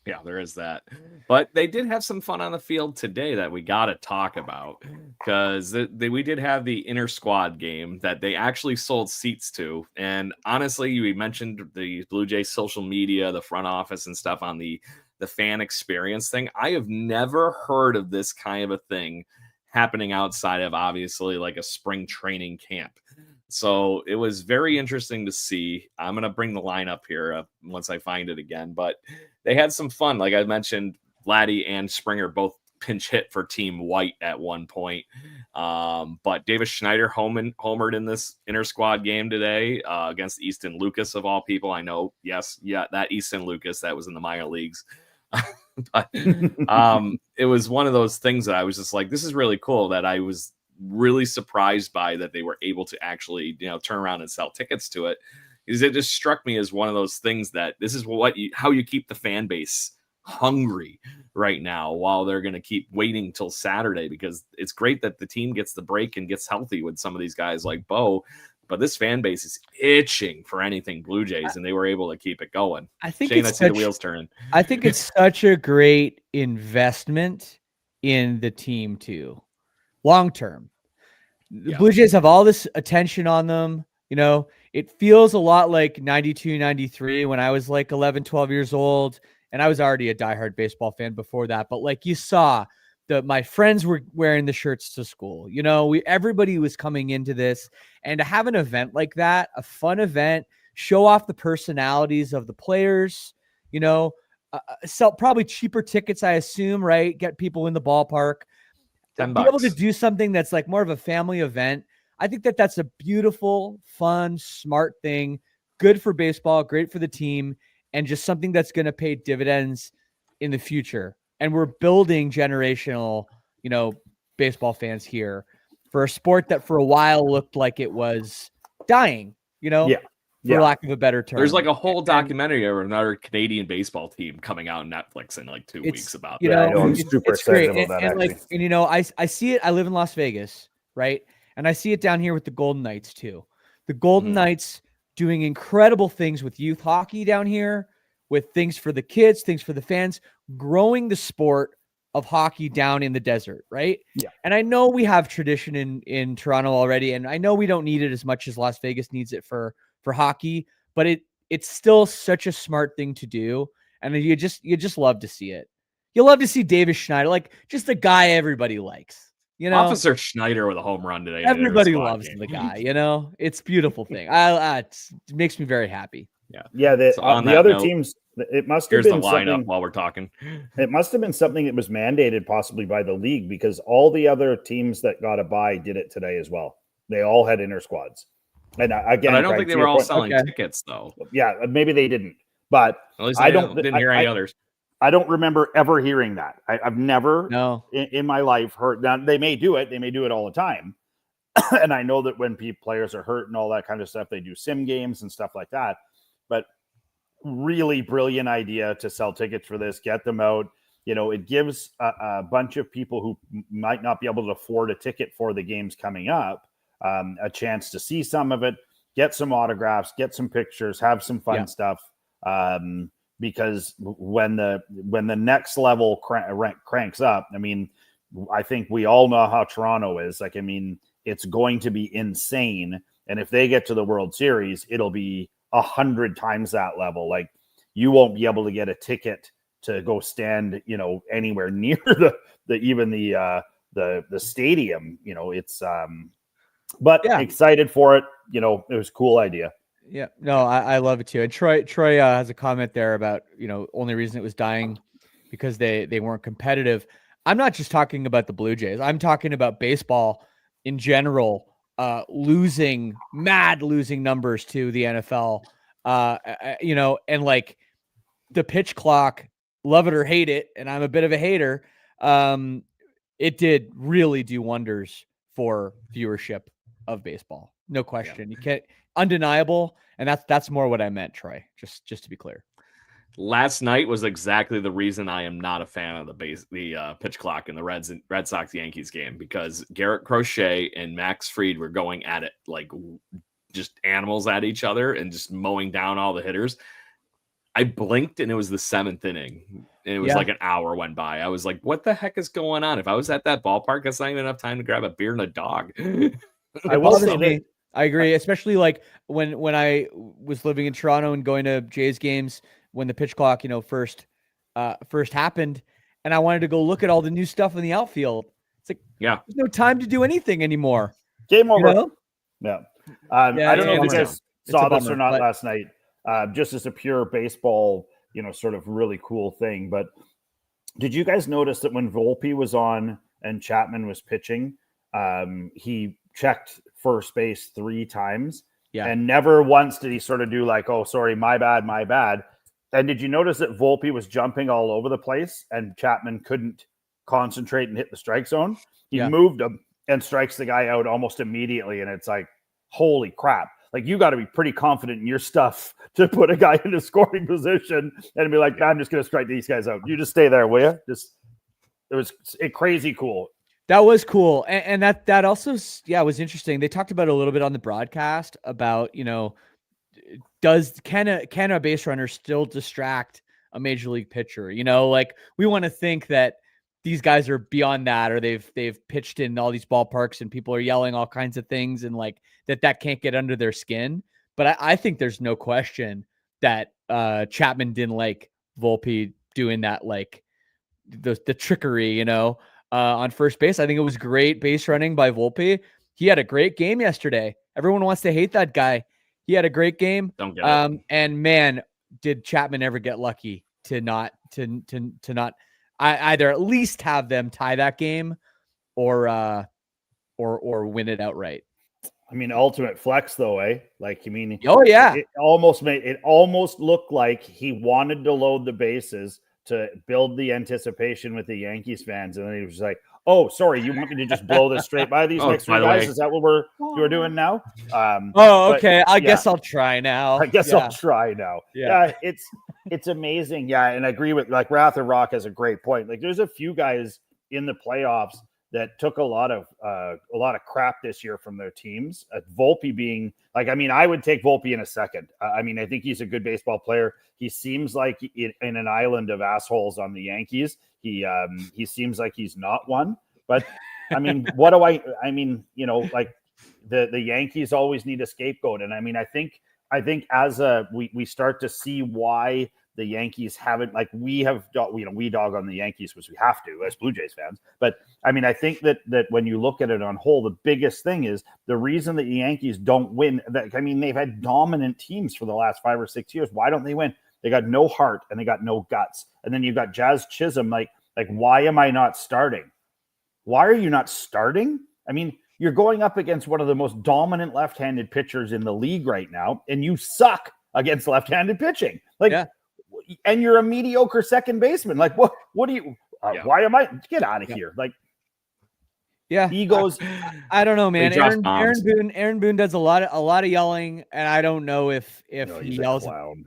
Yeah, there is that. But they did have some fun on the field today that we got to talk about, because we did have the inter squad game that they actually sold seats to. And honestly, we mentioned the Blue Jays social media, the front office and stuff on the fan experience thing. I have never heard of this kind of a thing happening outside of obviously like a spring training camp. So it was very interesting to see. I'm going to bring the line up here once I find it again, but they had some fun. Like I mentioned, Vladdy and Springer both pinch hit for Team White at one point. But Davis Schneider homered in this inter squad game today against Easton Lucas of all people. I know. Yes. Yeah. That Easton Lucas that was in the minor leagues. But it was one of those things that I was just like, this is really cool, that I was really surprised by that they were able to actually, turn around and sell tickets to it. Is it just struck me as one of those things that this is how you keep the fan base hungry right now, while they're going to keep waiting till Saturday, because it's great that the team gets the break and gets healthy with some of these guys like Bo, but this fan base is itching for anything Blue Jays, and they were able to keep it going. I think Shane, I see the wheels turning. I think it's such a great investment in the team too. Long term, the Blue Jays have all this attention on them. It feels a lot like 92, 93 when I was like 11, 12 years old, and I was already a diehard baseball fan before that. But like you saw, my friends were wearing the shirts to school. Everybody was coming into this, and to have an event like that, a fun event, show off the personalities of the players. Sell probably cheaper tickets, I assume, right? Get people in the ballpark. $10. Be able to do something that's like more of a family event. I think that's a beautiful, fun, smart thing. Good for baseball, great for the team, and just something that's going to pay dividends in the future. And we're building generational, baseball fans here for a sport that for a while looked like it was dying, for lack of a better term. There's like a whole documentary of another Canadian baseball team coming out on Netflix in like 2 weeks about that. I'm super excited about that. I see it. I live in Las Vegas, right? And I see it down here with the Golden Knights too. The Golden Knights doing incredible things with youth hockey down here, with things for the kids, things for the fans, growing the sport of hockey down in the desert, right? Yeah. And I know we have tradition in Toronto already, and I know we don't need it as much as Las Vegas needs it for hockey, but it's still such a smart thing to do, and you just love to see it. You love to see Davis Schneider, like just a guy everybody likes. Officer Schneider with a home run today. Everybody loves the guy. It's a beautiful thing. It makes me very happy. Yeah. The other teams, it must have been the lineup while we're talking. It must have been something that was mandated possibly by the league, because all the other teams that got a bye did it today as well. They all had inter squads. And again, I don't think they were all selling tickets though. Yeah, maybe they didn't, but at least I didn't hear any others. I don't remember ever hearing that. I've never in my life heard that. They may do it. They may do it all the time. And I know that when players are hurt and all that kind of stuff, they do sim games and stuff like that. But really brilliant idea to sell tickets for this, get them out. It gives a bunch of people who might not be able to afford a ticket for the games coming up a chance to see some of it, get some autographs, get some pictures, have some fun stuff. Because when the next level cranks up, I mean, I think we all know how Toronto is. Like, I mean, it's going to be insane. And if they get to the World Series, it'll be 100 times that level. Like, you won't be able to get a ticket to go stand, anywhere near the stadium. It's but excited for it. It was a cool idea. Yeah, no, I love it too. And Troy has a comment there about, only reason it was dying because they weren't competitive. I'm not just talking about the Blue Jays. I'm talking about baseball in general, losing numbers to the NFL. And like the pitch clock, love it or hate it, and I'm a bit of a hater. It did really do wonders for viewership of baseball. No question. Yeah. You can't, undeniable. And that's more what I meant, Troy, just to be clear. Last night was exactly the reason I am not a fan of the pitch clock in the Red Sox Yankees game, because Garrett Crochet and Max Fried were going at it like just animals at each other and just mowing down all the hitters. I blinked and it was the 7th inning. And it was like an hour went by. I was like, what the heck is going on? If I was at that ballpark, that's not even enough time to grab a beer and a dog. I will say that I agree, especially like when I was living in Toronto and going to Jays games when the pitch clock, first happened, and I wanted to go look at all the new stuff in the outfield. It's like, there's no time to do anything anymore. Game over. Yeah. I don't know if you guys saw this or not last night. Just as a pure baseball, sort of really cool thing. But did you guys notice that when Volpe was on and Chapman was pitching, he checked first base 3 times, and never once did he sort of do like, oh, sorry, my bad. And did you notice that Volpe was jumping all over the place and Chapman couldn't concentrate and hit the strike zone? He moved him and strikes the guy out almost immediately. And it's like, holy crap. Like, you got to be pretty confident in your stuff to put a guy in a scoring position and be like, I'm just going to strike these guys out. You just stay there, will you? It was crazy cool. That was cool. And that also, was interesting. They talked about it a little bit on the broadcast about, can a base runner still distract a major league pitcher? Like, we want to think that these guys are beyond that, or they've pitched in all these ballparks and people are yelling all kinds of things and like that can't get under their skin. But I think there's no question that Chapman didn't like Volpe doing that, like the trickery, on first base. I think it was great base running by Volpe. He had a great game yesterday. Everyone wants to hate that guy. He had a great game. Don't get it. And man, did Chapman ever get lucky to not either at least have them tie that game or win it outright. I mean, ultimate flex though, eh? Like, you mean, oh yeah, it almost looked like he wanted to load the bases to build the anticipation with the Yankees fans, and then he was like, "Oh, sorry, you want me to just blow this straight by these next 3 guys? Is that what you're doing now?" Okay. I guess I'll try now. I'll try now. Yeah, it's amazing. Yeah, and I agree with like Wrath of Rock has a great point. Like, there's a few guys in the playoffs that took a lot of crap this year from their teams. Volpe being like, I mean, I would take Volpe in a second. I mean, I think he's a good baseball player. He seems like in an island of assholes on the Yankees. He seems like he's not one. But I mean, like the Yankees always need a scapegoat, and I mean, I think as we start to see why the Yankees haven't, like, we dog on the Yankees, which we have to as Blue Jays fans. But I mean, I think that when you look at it on whole, the biggest thing is the reason that the Yankees don't win. I mean, they've had dominant teams for the last 5 or 6 years. Why don't they win? They got no heart and they got no guts. And then you've got Jazz Chisholm. Like, why am I not starting? Why are you not starting? I mean, you're going up against one of the most dominant left-handed pitchers in the league right now, and you suck against left-handed pitching. Like, and you're a mediocre second baseman. Like, what do you? Why am I? Get out of here! Like, egos. I don't know, man. Aaron Boone does a lot of yelling, and I don't know if he yells.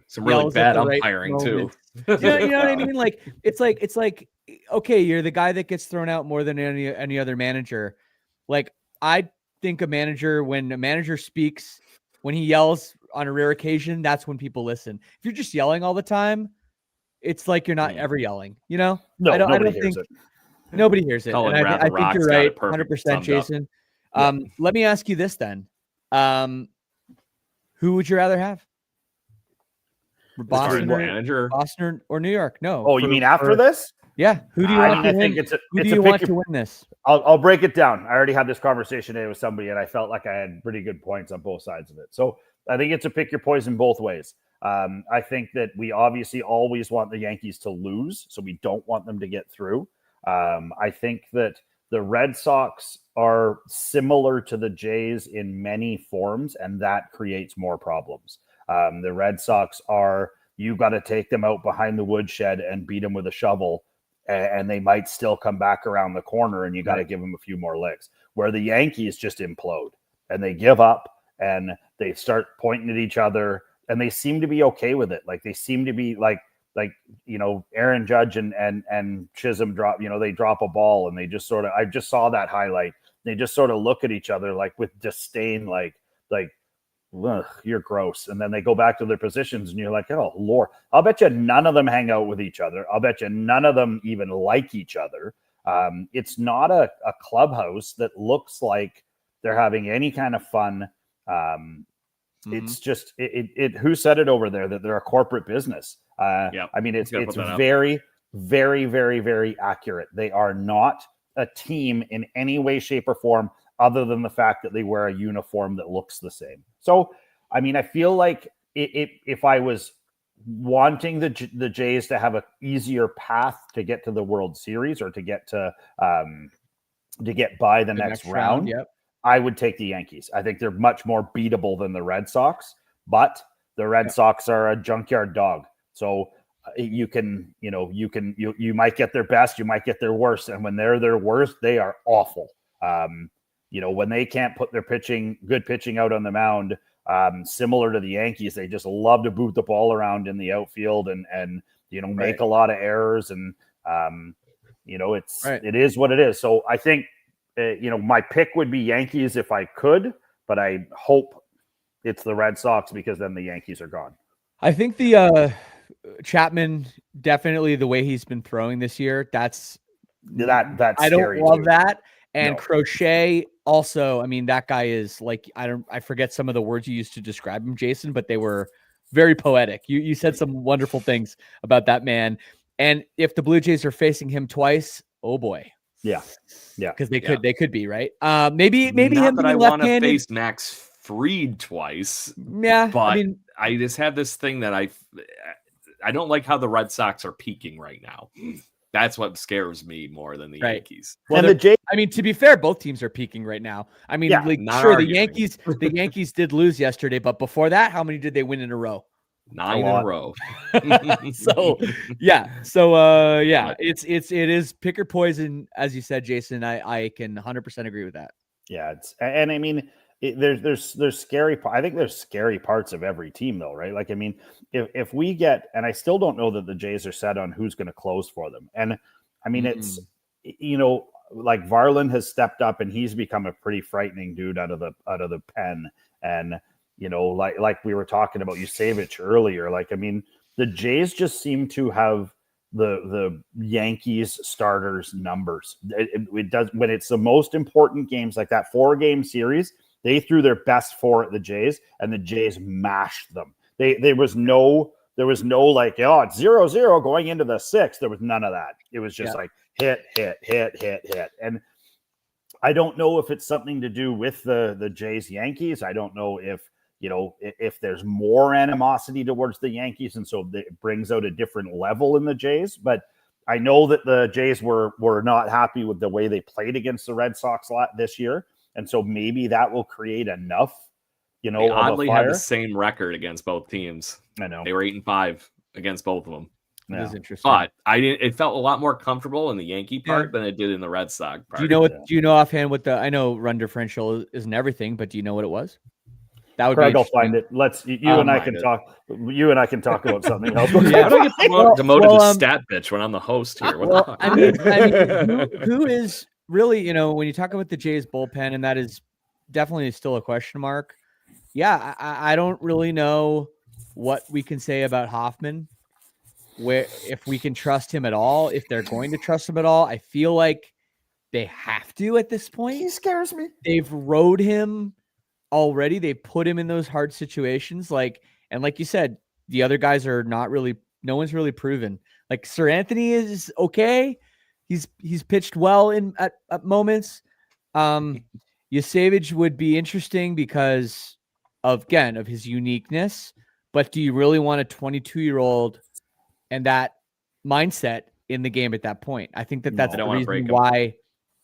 Some really bad umpiring too. You know what I mean? Like, it's like okay, you're the guy that gets thrown out more than any other manager. Like, I think when a manager speaks, when he yells on a rare occasion, that's when people listen. If you're just yelling all the time, it's like you're not ever yelling, No, I don't think nobody hears it. And I think you're right, 100%, Jason. Let me ask you this then. Who would you rather have? Boston or New York? No. Oh, you mean after this? Yeah. Who do you want to win? Who do you want to win this? I'll break it down. I already had this conversation today with somebody, and I felt like I had pretty good points on both sides of it. So I think it's a pick your poison both ways. I think that we obviously always want the Yankees to lose, so we don't want them to get through. I think that the Red Sox are similar to the Jays in many forms, and that creates more problems. The Red Sox are, you got to take them out behind the woodshed and beat them with a shovel, and they might still come back around the corner, and you got to give them a few more licks. Where the Yankees just implode, and they give up, and they start pointing at each other, and they seem to be okay with it. Like, they seem to be like, Aaron Judge and Chisholm drop, they drop a ball, and they just sort of, I just saw that highlight. They just sort of look at each other like with disdain, like, ugh, you're gross. And then they go back to their positions, and you're like, oh, Lord. I'll bet you none of them hang out with each other. I'll bet you none of them even like each other. It's not a clubhouse that looks like they're having any kind of fun. It's just, who said it over there that they're a corporate business? I mean, it's very, very, very, very accurate. They are not a team in any way, shape, or form, other than the fact that they wear a uniform that looks the same. So, I mean, I feel like if I was wanting the Jays to have an easier path to get to the World Series, or to get by the next round, I would take the Yankees. I think they're much more beatable than the Red Sox, but the Red Sox are a junkyard dog. So you might get their best, you might get their worst. And when they're their worst, they are awful. When they can't put their good pitching out on the mound, similar to the Yankees, they just love to boot the ball around in the outfield and make a lot of errors. And, it is what it is. So I think, my pick would be Yankees if I could, but I hope it's the Red Sox, because then the Yankees are gone. I think the Chapman, definitely the way he's been throwing this year, that's I don't love that. And Crochet also, I mean, that guy is like, I forget some of the words you used to describe him, Jason, but they were very poetic. You said some wonderful things about that man. And if the Blue Jays are facing him twice, oh boy. Yeah. Because they could be, right. Maybe not him that I want to face Max Fried twice. Yeah. But I just have this thing that I don't like how the Red Sox are peaking right now. That's what scares me more than the Yankees. Well, and to be fair, both teams are peaking right now. I mean, the Yankees did lose yesterday, but before that, how many did they win in a row? 9 in a row. It is pick or poison, as you said, Jason. I can 100% agree with that. Yeah, I mean, there's scary. I think there's scary parts of every team, though, right? Like, I mean, if we get, and I still don't know that the Jays are set on who's going to close for them. And I mean, it's like Varland has stepped up, and he's become a pretty frightening dude out of the pen. And like we were talking about Yusevich earlier. Like, I mean, the Jays just seem to have the Yankees starters numbers. It does when it's the most important games, like that 4-game series. They threw their best 4 at the Jays, and the Jays mashed them. There was no like, oh, it's 0-0 going into the 6th. There was none of that. It was just like hit. And I don't know if it's something to do with the Jays Yankees. I don't know if there's more animosity towards the Yankees, and so it brings out a different level in the Jays. But I know that the Jays were not happy with the way they played against the Red Sox this year. And so maybe that will create enough, they oddly have the same record against both teams. I know. They were 8-5 against both of them. That is interesting. But it felt a lot more comfortable in the Yankee part than it did in the Red Sox part. Do you know offhand what I know run differential isn't everything, but do you know what it was? That would Craig, I'll find it. You and I can talk about something else. How do I get demoted to stat bitch when I'm the host here? I mean, who is really, when you talk about the Jays bullpen, and that is definitely still a question mark. Yeah, I don't really know what we can say about Hoffman, if we can trust him at all, if they're going to trust him at all. I feel like they have to at this point. He scares me. They've rode him already. They put him in those hard situations. And like you said, the other guys are not really no one's really proven. Like Sir Anthony is okay. He's pitched well at moments. Yasevich would be interesting because of his uniqueness. But do you really want a 22-year-old and that mindset in the game at that point? I think that's the reason why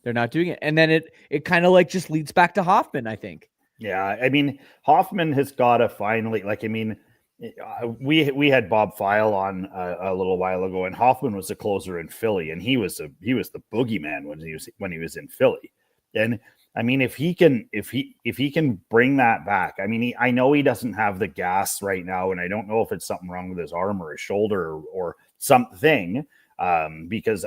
they're not doing it. And then it kind of like just leads back to Hoffman, I think. Yeah, I mean, Hoffman has got to finally, like, I mean, we had Bob File on a little while ago, and Hoffman was the closer in Philly, and he was the boogeyman when he was in Philly. And I mean, if he can bring that back, I mean, I know he doesn't have the gas right now, and I don't know if it's something wrong with his arm or his shoulder or something, because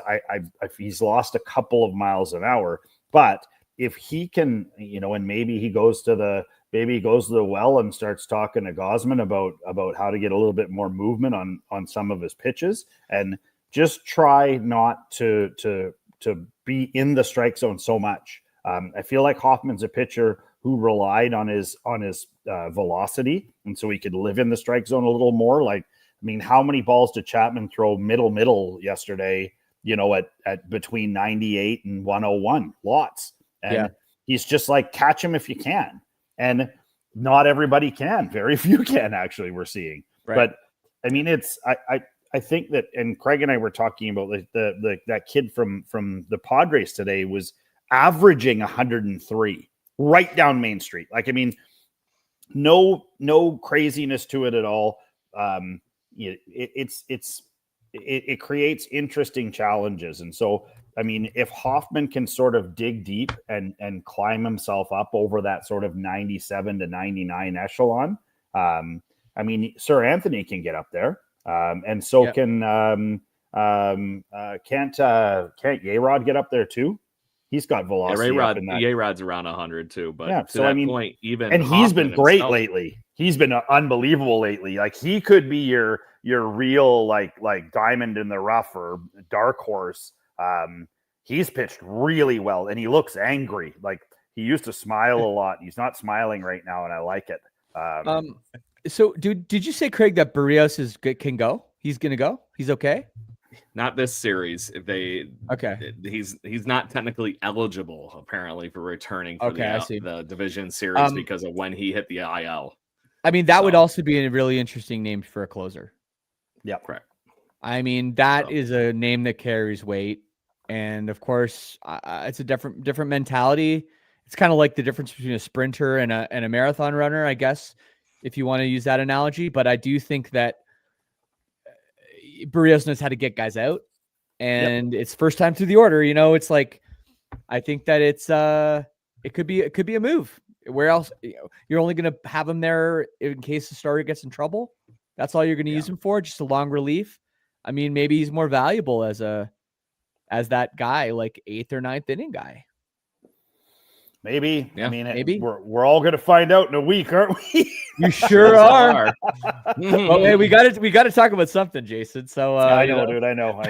he's lost a couple of miles an hour. But if he can, and maybe he goes to the well and starts talking to Gosman about how to get a little bit more movement on some of his pitches, and just try not to be in the strike zone so much. I feel like Hoffman's a pitcher who relied on his velocity, and so he could live in the strike zone a little more. Like, I mean, how many balls did Chapman throw middle yesterday? At between 98 and 101, lots. And he's just like, catch him if you can. And not everybody can. Very few can, actually, we're seeing. Right. But I mean, I think that, and Craig and I were talking about that kid from the Padres today was averaging 103 right down Main Street. Like, I mean, no craziness to it at all. It creates interesting challenges. And so, I mean, if Hoffman can sort of dig deep and climb himself up over that sort of 97 to 99 echelon, I mean, Sir Anthony can get up there. And so can't Yayrod get up there too? He's got velocity. Yayrod's around 100 too, but to so that I mean, point, even and Hoffman he's been great himself, lately. He's been unbelievable lately. Like, he could be your real like diamond in the rough or dark horse. He's pitched really well, and he looks angry. Like, he used to smile a lot. He's not smiling right now, and I like it. So, did you say, Craig, that Barrios can go? He's going to go? He's okay? Not this series. He's not technically eligible, apparently, for returning for the division series because of when he hit the IL. I mean, that would also be a really interesting name for a closer. Yeah, correct. I mean, that is a name that carries weight, and of course, it's a different mentality. It's kind of like the difference between a sprinter and a marathon runner, I guess, if you want to use that analogy. But I do think that Barrios knows how to get guys out, and it's first time through the order. It's like, I think that it could be a move. Where else? You're only going to have him there in case the starter gets in trouble. That's all you're going to use him for, just a long relief. I mean, maybe he's more valuable as that guy, like 8th or 9th inning guy. Maybe. Yeah. I mean, maybe we're all going to find out in a week, aren't we? You sure are. Okay, we got to talk about something, Jason. So I know, dude. I know.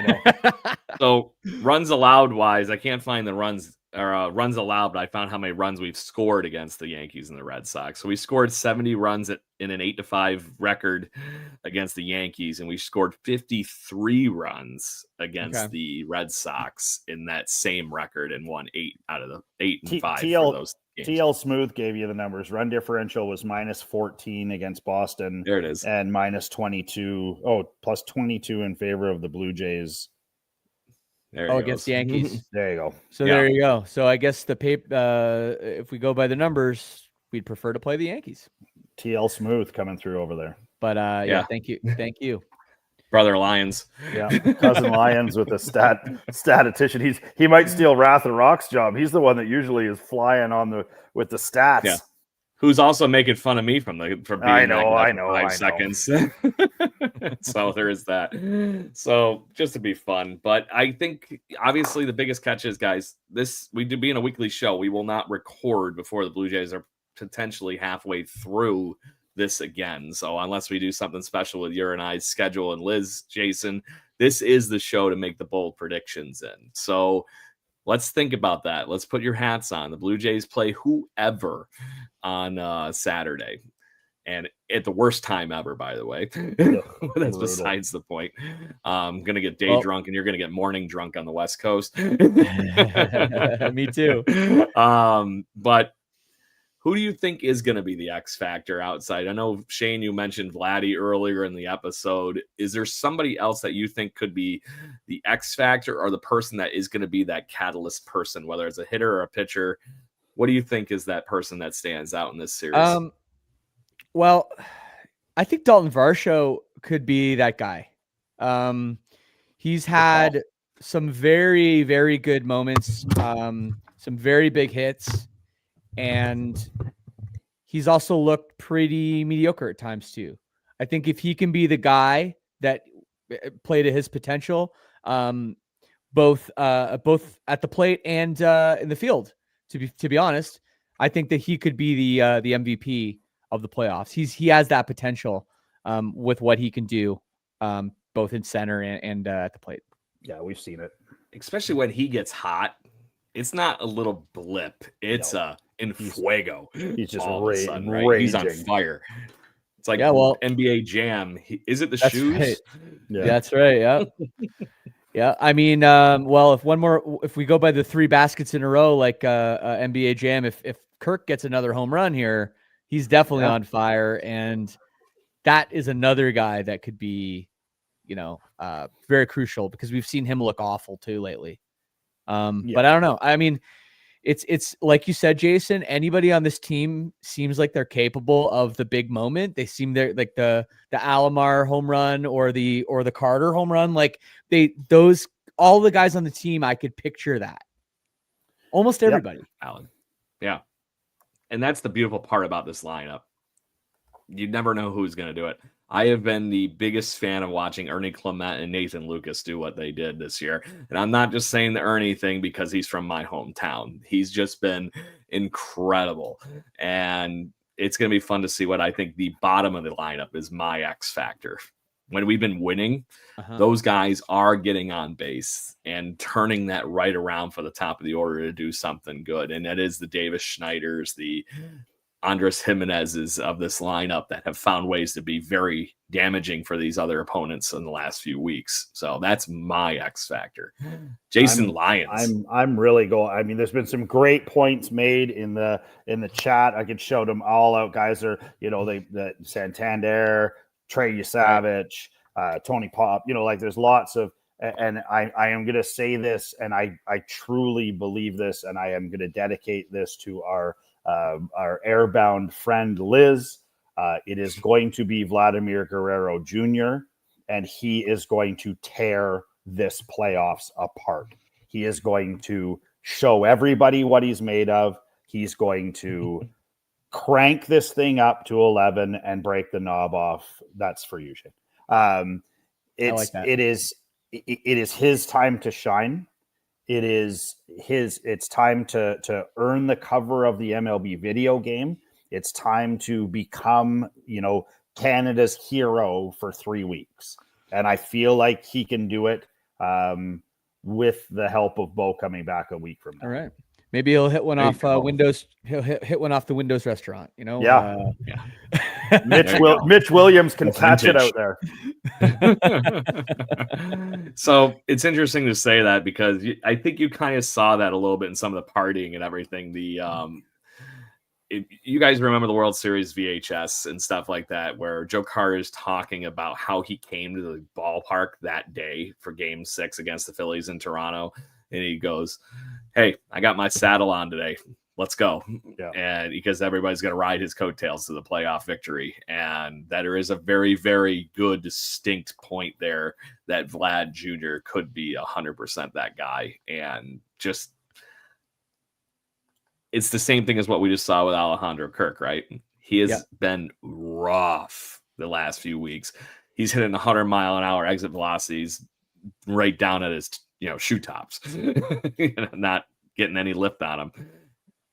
So runs allowed wise, I can't find the runs runs allowed, but I found how many runs we've scored against the Yankees and the Red Sox. So we scored 70 runs in an 8-5 record against the Yankees, and we scored 53 runs against the Red Sox in that same record and won 8 out of the 8 and 5 for those games. TL Smooth gave you the numbers. Run differential was -14 against Boston. There it is. And -22. Oh, plus 22 in favor of the Blue Jays. Against the Yankees. There you go. So there you go. So I guess if we go by the numbers, we'd prefer to play the Yankees. TL Smooth coming through over there. But thank you. Brother Lions. Yeah, cousin Lions with a statistician. He might steal Wrath of Rock's job. He's the one that usually is flying with the stats. Yeah. Who's also making fun of me for being I know. 5 seconds. So there is that. So just to be fun, but I think obviously the biggest catch is, guys, we do being a weekly show. We will not record before the Blue Jays are potentially halfway through this again. So unless we do something special with your and I's schedule and Liz, Jason, this is the show to make the bold predictions in. So let's think about that. Let's put your hats on. The Blue Jays play whoever on Saturday. and at the worst time ever, by the way. That's brutal. besides the point. I'm going to get day drunk, and you're going to get morning drunk on the West Coast. Me too. But who do you think is going to be the X factor outside? I know, Shane, you mentioned Vladdy earlier in the episode. Is there somebody else that you think could be the X factor, or the person that is going to be that catalyst person, whether it's a hitter or a pitcher? What do you think is that person that stands out in this series? Well, I think Dalton Varsho could be that guy. He's had some very, very good moments, some very big hits, and he's also looked pretty mediocre at times too. I think if he can be the guy that play to his potential, both at the plate and in the field, to be honest, I think that he could be the MVP of the playoffs. He has that potential with what he can do, both in center and at the plate. Yeah, we've seen it. Especially when he gets hot, it's not a little blip. It's in fuego. He's just all of a sudden, right? raging. He's on fire. It's like NBA Jam. Is it the shoes? Right. Yeah. That's right. Yeah. Yeah. I mean, well, if we go by the 3 baskets in a row, like NBA Jam, if Kirk gets another home run here, he's definitely on fire. And that is another guy that could be, very crucial, because we've seen him look awful too lately. But I don't know. I mean, it's like you said, Jason, anybody on this team seems like they're capable of the big moment. They seem they're like the Alomar home run or the Carter home run. Like all the guys on the team, I could picture that. Almost everybody. Alan. Yeah. And that's the beautiful part about this lineup. You never know who's going to do it. I have been the biggest fan of watching Ernie Clement and Nathan Lucas do what they did this year. And I'm not just saying the Ernie thing because he's from my hometown. He's just been incredible. And it's going to be fun to see what I think the bottom of the lineup is my X factor. When we've been winning, those guys are getting on base and turning that right around for the top of the order to do something good. And that is the Davis Schneiders, the Andres Jimenez's of this lineup that have found ways to be very damaging for these other opponents in the last few weeks. So that's my X factor. Jason Lyons. I'm really going. I mean, there's been some great points made in the chat. I could show them all out. Guys are, the Santander, Trey Yusavich, Tony Pop, there's lots of, and I am going to say this, and I truly believe this, and I am going to dedicate this to our airbound friend Liz. It is going to be Vladimir Guerrero Jr., and he is going to tear this playoffs apart. He is going to show everybody what he's made of. He's going to crank this thing up to 11 and break the knob off. That's for you, Shane. It is his time to shine. It's time to earn the cover of the MLB video game. It's time to become, Canada's hero for 3 weeks. And I feel like he can do it with the help of Bo coming back a week from now. All right. Maybe he'll hit one off Windows. He'll hit one off the Windows restaurant, Yeah. Mitch Williams can catch it out there. So it's interesting to say that, because I think you kind of saw that a little bit in some of the partying and everything. You guys remember the World Series VHS and stuff like that, where Joe Carter is talking about how he came to the ballpark that day for Game 6 against the Phillies in Toronto. And he goes, "Hey, I got my saddle on today. Let's go." Yeah. And because everybody's going to ride his coattails to the playoff victory. And that there is a very, very good, distinct point there that Vlad Jr. could be 100% that guy. And just, it's the same thing as what we just saw with Alejandro Kirk, right? He has been rough the last few weeks. He's hitting 100-mile-an-hour exit velocities right down at his shoe tops, not getting any lift on him.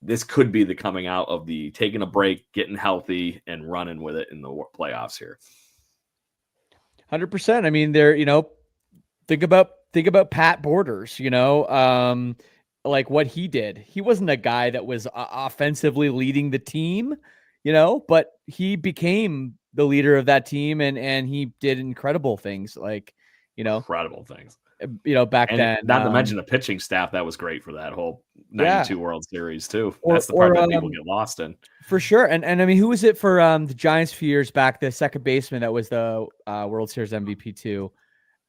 This could be the coming out of the taking a break, getting healthy, and running with it in the playoffs here. 100%. I mean, think about Pat Borders, like what he did. He wasn't a guy that was offensively leading the team. but he became the leader of that team and he did incredible things incredible things. Back And then. Not to mention the pitching staff that was great for that whole 92 World Series too. That's the part that people get lost in. For sure. And I mean, who was it for the Giants a few years back, the second baseman that was the World Series MVP too?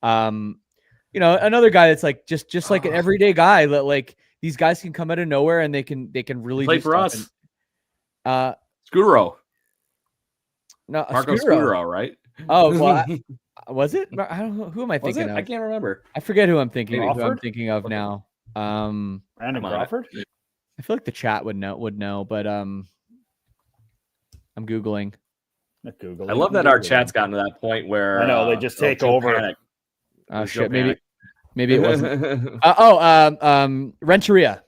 Another guy that's like just like an everyday guy that like these guys can come out of nowhere and they can really play for us. Scutaro. No, Marco Scutaro, right? Oh, well, was it? I don't know. Who am I thinking of? I can't remember. I forget who I'm thinking of Okay. now. Brandon Crawford? I feel like the chat would know, but I'm Googling. I love that our chat's gotten to that point where I know they just take over. Panic. Oh shit! Maybe it wasn't. Renteria.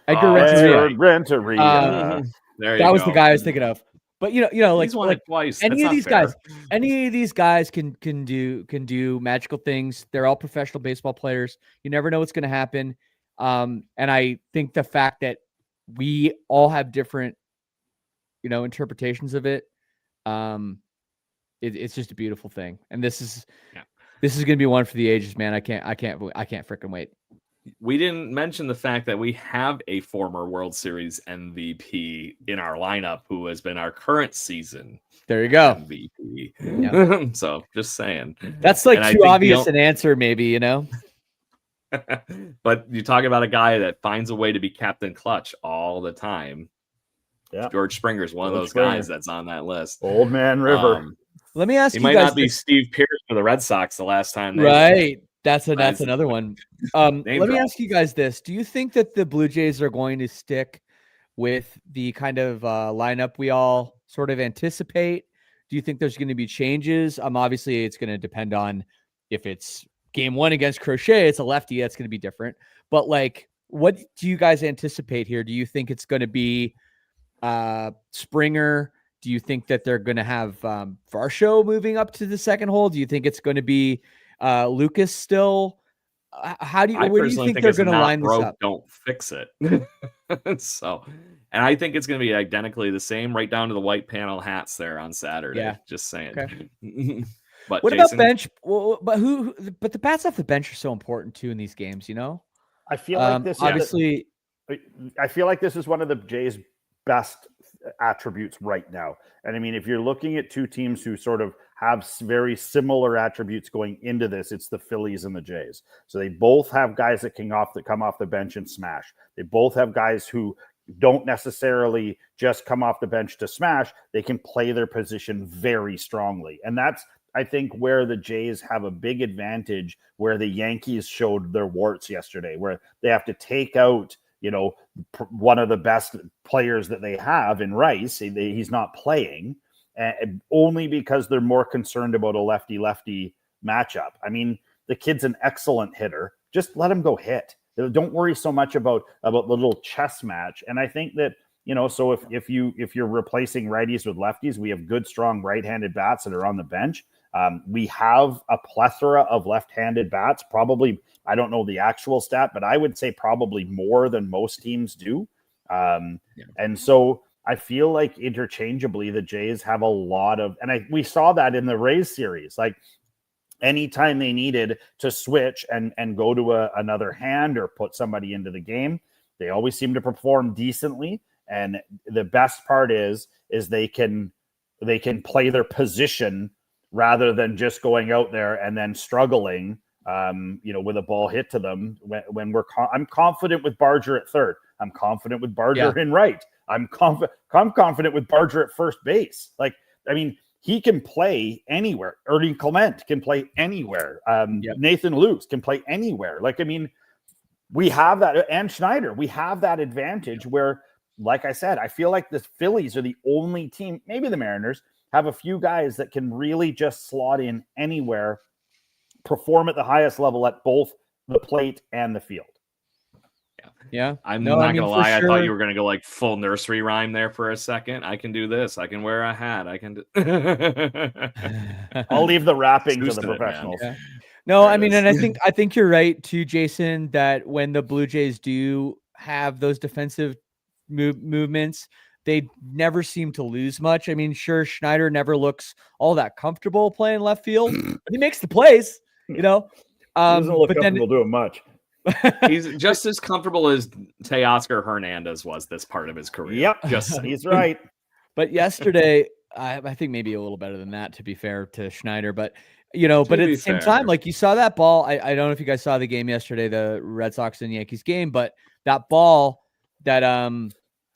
Edgar Renteria. That was the guy I was thinking of. But he's won it twice. Any of these guys can do magical things. They're all professional baseball players. You never know what's going to happen. And I think the fact that we all have different, interpretations of it, it's just a beautiful thing. And this is going to be one for the ages, man. I can't freaking wait. We didn't mention the fact that we have a former World Series MVP in our lineup who has been our current season. There you go. MVP. Yeah. So just saying. That's like too obvious an answer, maybe, But you talk about a guy that finds a way to be Captain Clutch all the time. Yeah. George Springer's one of those guys that's on that list. Old Man River. Let me ask you guys. He might not be this. Steve Pierce for the Red Sox the last time. Right. That's another one. Let me ask you guys this. Do you think that the Blue Jays are going to stick with the kind of lineup we all sort of anticipate? Do you think there's going to be changes? Obviously, it's going to depend on if it's game one against Crochet, it's a lefty, that's going to be different. But like, what do you guys anticipate here? Do you think it's going to be Springer? Do you think that they're going to have Varsho moving up to the second hole? Do you think it's going to be Lucas still? Where do you think they're going to line this up? Don't fix it. So, and I think it's going to be identically the same, right down to the white panel hats there on Saturday. Yeah. Just saying. Okay. But what about bench? Well, but the bats off the bench are so important too in these games. I feel like this obviously. I feel like this is one of the Jays' best attributes right now. And I mean, if you're looking at two teams who sort of have very similar attributes going into this, it's the Phillies and the Jays. So they both have guys that come off the bench and smash. They both have guys who don't necessarily just come off the bench to smash. They can play their position very strongly. And that's, I think, where the Jays have a big advantage, where the Yankees showed their warts yesterday, where they have to take out, one of the best players that they have in Rice. He's not playing, only because they're more concerned about a lefty-lefty matchup. I mean, the kid's an excellent hitter. Just let him go hit. Don't worry so much about the little chess match. And I think that, so if you're replacing righties with lefties, we have good, strong right-handed bats that are on the bench. We have a plethora of left-handed bats, probably, I don't know the actual stat, but I would say probably more than most teams do. And so I feel like interchangeably the Jays have a lot of, and we saw that in the Rays series, like anytime they needed to switch and go to another hand or put somebody into the game, they always seem to perform decently. And the best part is they can play their position rather than just going out there and then struggling, with a ball hit to them. When I'm confident with Barger at third. I'm confident with Barger in right. I'm confident with Barger at first base. Like, I mean, he can play anywhere. Ernie Clement can play anywhere. Nathan Luce can play anywhere. Like, I mean, we have that, and Schneider, we have that advantage where, like I said, I feel like the Phillies are the only team, maybe the Mariners, have a few guys that can really just slot in anywhere, perform at the highest level at both the plate and the field. Yeah. I'm not going to lie. Sure. I thought you were going to go like full nursery rhyme there for a second. I can do this. I can wear a hat. I can do... I'll leave the rapping to the professionals. Yeah. No, I mean, and I think you're right too, Jason, that when the Blue Jays do have those defensive movements, they never seem to lose much. I mean, sure, Schneider never looks all that comfortable playing left field, but he makes the plays, you know. He doesn't look But comfortable doing much. He's just as comfortable as Teoscar Hernandez was this part of his career. Yep, Just he's right. But yesterday, I think maybe a little better than that, to be fair to Schneider. But, you know, but at the same time, like you saw that ball. I don't know if you guys saw the game yesterday, the Red Sox and Yankees game, but that ball that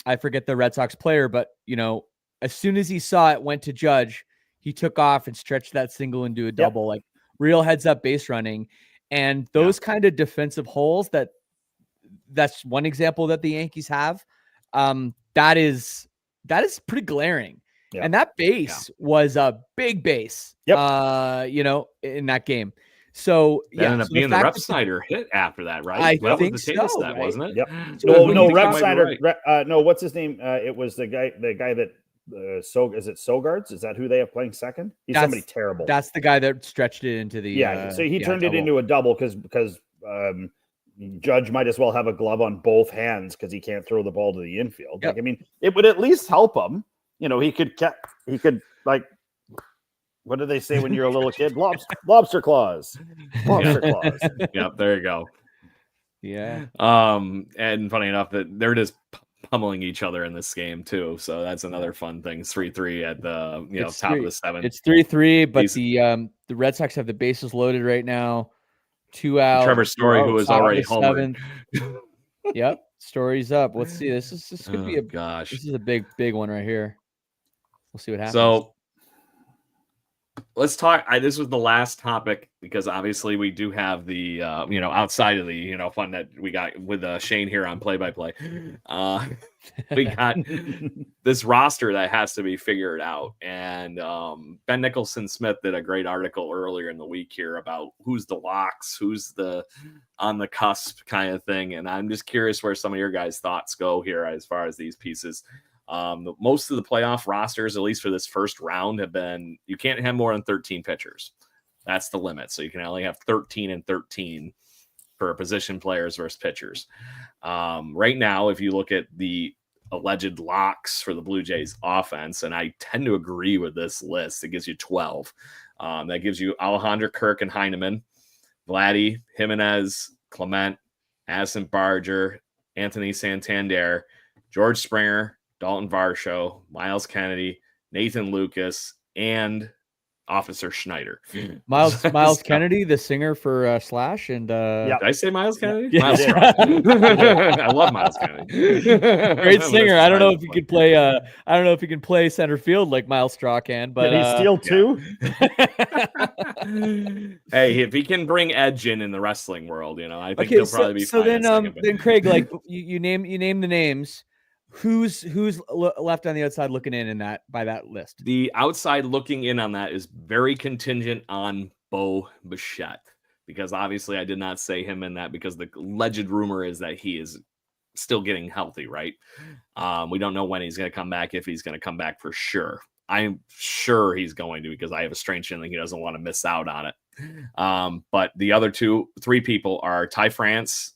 I forget the Red Sox player, but, you know, as soon as he saw it, went to Judge, he took off and stretched that single into a double, like real heads up base running. And those kind of defensive holes, that's one example that the Yankees have. That is pretty glaring. Yeah. And that base was a big base, you know, in that game. So ended up being the Rep Snyder hit after that, right? That was the Tatus stat, wasn't it? Yep. No, Rep Snyder. No, what's his name? It was the guy that is it Sogards? Is that who they have playing second? He's somebody terrible. That's the guy that stretched it into the so he turned it into a double because Judge might as well have a glove on both hands because he can't throw the ball to the infield. Like, I mean, it would at least help him. You know, he could like, what do they say when you're a little kid? Lobster claws. Lobster claws. Yep, there you go. Yeah. And funny enough that they're just pummeling each other in this game too. So that's another fun thing. 3-3 at the top of the seventh. It's 3-3, but the Red Sox have the bases loaded right now. 2 out. Trevor Story, who was already homered. Yep. Story's up. Let's see. This could be gosh. This is a big one right here. We'll see what happens. So let's talk. This was the last topic because obviously we do have the outside of the fun that we got with Shane here on play-by-play. We got this roster that has to be figured out, and Ben Nicholson-Smith did a great article earlier in the week here about who's the locks, who's the on the cusp kind of thing, and I'm just curious where some of your guys' thoughts go here as far as these pieces. Most of the playoff rosters, at least for this first round, have been you can't have more than 13 pitchers. That's the limit. So you can only have 13 and 13 for position players versus pitchers. Right now, if you look at the alleged locks for the Blue Jays offense, and I tend to agree with this list, it gives you 12. That gives you Alejandro Kirk and Heineman, Vladdy, Jimenez, Clement, Addison Barger, Anthony Santander, George Springer, Dalton Varsho, Miles Kennedy, Nathan Lucas, and Officer Schneider. Miles Kennedy, the singer for Slash, and did I say Miles Kennedy? Yeah. Miles I love Miles Kennedy. Great singer. I don't know if he could play. I don't know if he can play center field like Miles Straw can, but he's still two. Hey, if he can bring edge in the wrestling world, I think he'll probably be. So fine then Craig, like you name the names. Who's left on the outside looking in that by that list? The outside looking in on that is very contingent on Bo Bichette, because obviously I did not say him in that because the alleged rumor is that he is still getting healthy, right? We don't know when he's going to come back, if he's going to come back for sure. I'm sure he's going to, because I have a strange feeling he doesn't want to miss out on it. But the other three people are Ty France,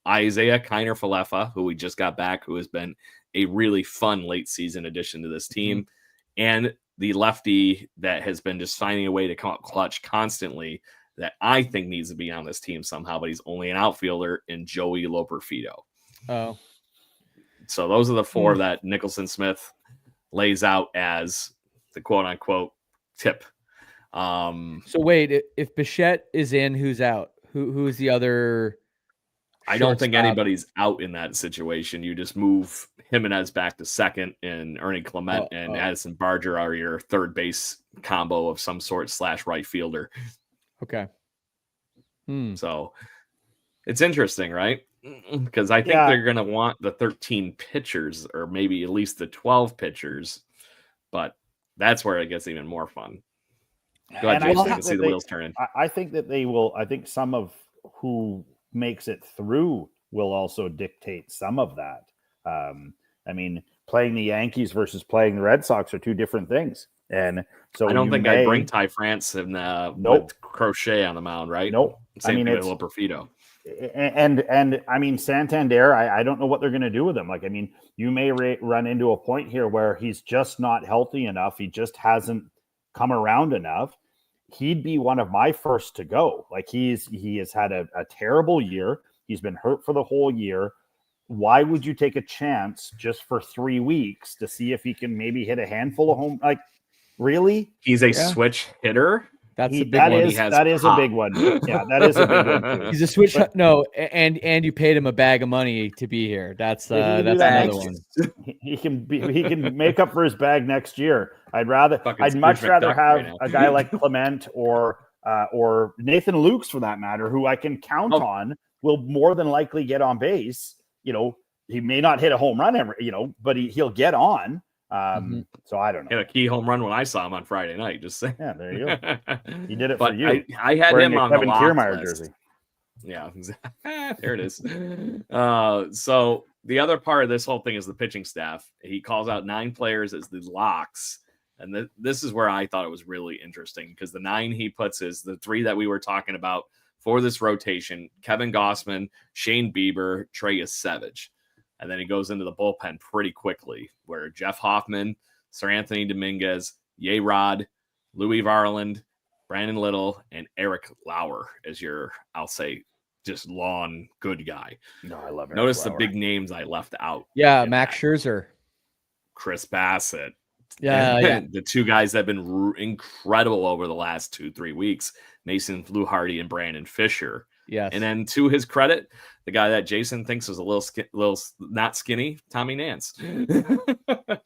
Isaiah Kiner-Falefa, who we just got back, who has been a really fun late season addition to this team, and the lefty that has been just finding a way to come up clutch constantly that I think needs to be on this team somehow, but he's only an outfielder in Joey Loperfido. Oh. So those are the four that Nicholson-Smith lays out as the quote-unquote tip. So wait, if Bichette is in, who's out? Who's the other... I don't think anybody's out in that situation. You just move Jimenez back to second, and Ernie Clement and Addison Barger are your third base combo of some sort / right fielder. Okay. So it's interesting, right? Because I think they're going to want the 13 pitchers, or maybe at least the 12 pitchers, but that's where it gets even more fun. Go ahead, Jason. You can see the wheels turning. I think that they will. I think some of who makes it through will also dictate some of that. I mean, playing the Yankees versus playing the Red Sox are two different things. And so I don't think I'd bring Ty France and with Crochet on the mound, right? Nope. Same thing with Loperfido. And I mean, Santander, I don't know what they're going to do with him. Like, I mean, you may run into a point here where he's just not healthy enough. He just hasn't come around enough. He'd be one of my first to go. Like, he has had a terrible year. He's been hurt for the whole year. Why would you take a chance just for 3 weeks to see if he can maybe hit a handful of home? Like, really? He's a switch hitter. That's a big that one. That is a big one. Yeah, that is a big one too. He's a switch. And you paid him a bag of money to be here. That's another one. He can make up for his bag next year. I'd much rather have a guy like Clement or Nathan Lukes, for that matter, who I can count on will more than likely get on base. You know, he may not hit a home run but he'll get on. So I don't know. He had a key home run when I saw him on Friday night. Just saying. Yeah, there you go. He did it for you. I had him on Kevin the Kiermaier list. jersey. Yeah, there it is. So the other part of this whole thing is the pitching staff. He calls out 9 players as the locks. And this is where I thought it was really interesting, because the 9 he puts is the 3 that we were talking about for this rotation: Kevin Gossman, Shane Bieber, Trey Savage. And then he goes into the bullpen pretty quickly, where Jeff Hoffman, Sir Anthony Dominguez, Yay Rod, Louis Varland, Brandon Little, and Eric Lauer as your, I'll say, just lawn good guy. No, I love it. Notice the big names I left out. Yeah, Max Scherzer, Chris Bassett. Yeah. The 2 guys that have been incredible over the last 2-3 weeks, Mason Fluharty and Brandon Fisher. Yes. And then, to his credit, the guy that Jason thinks is a little not skinny, Tommy Nance.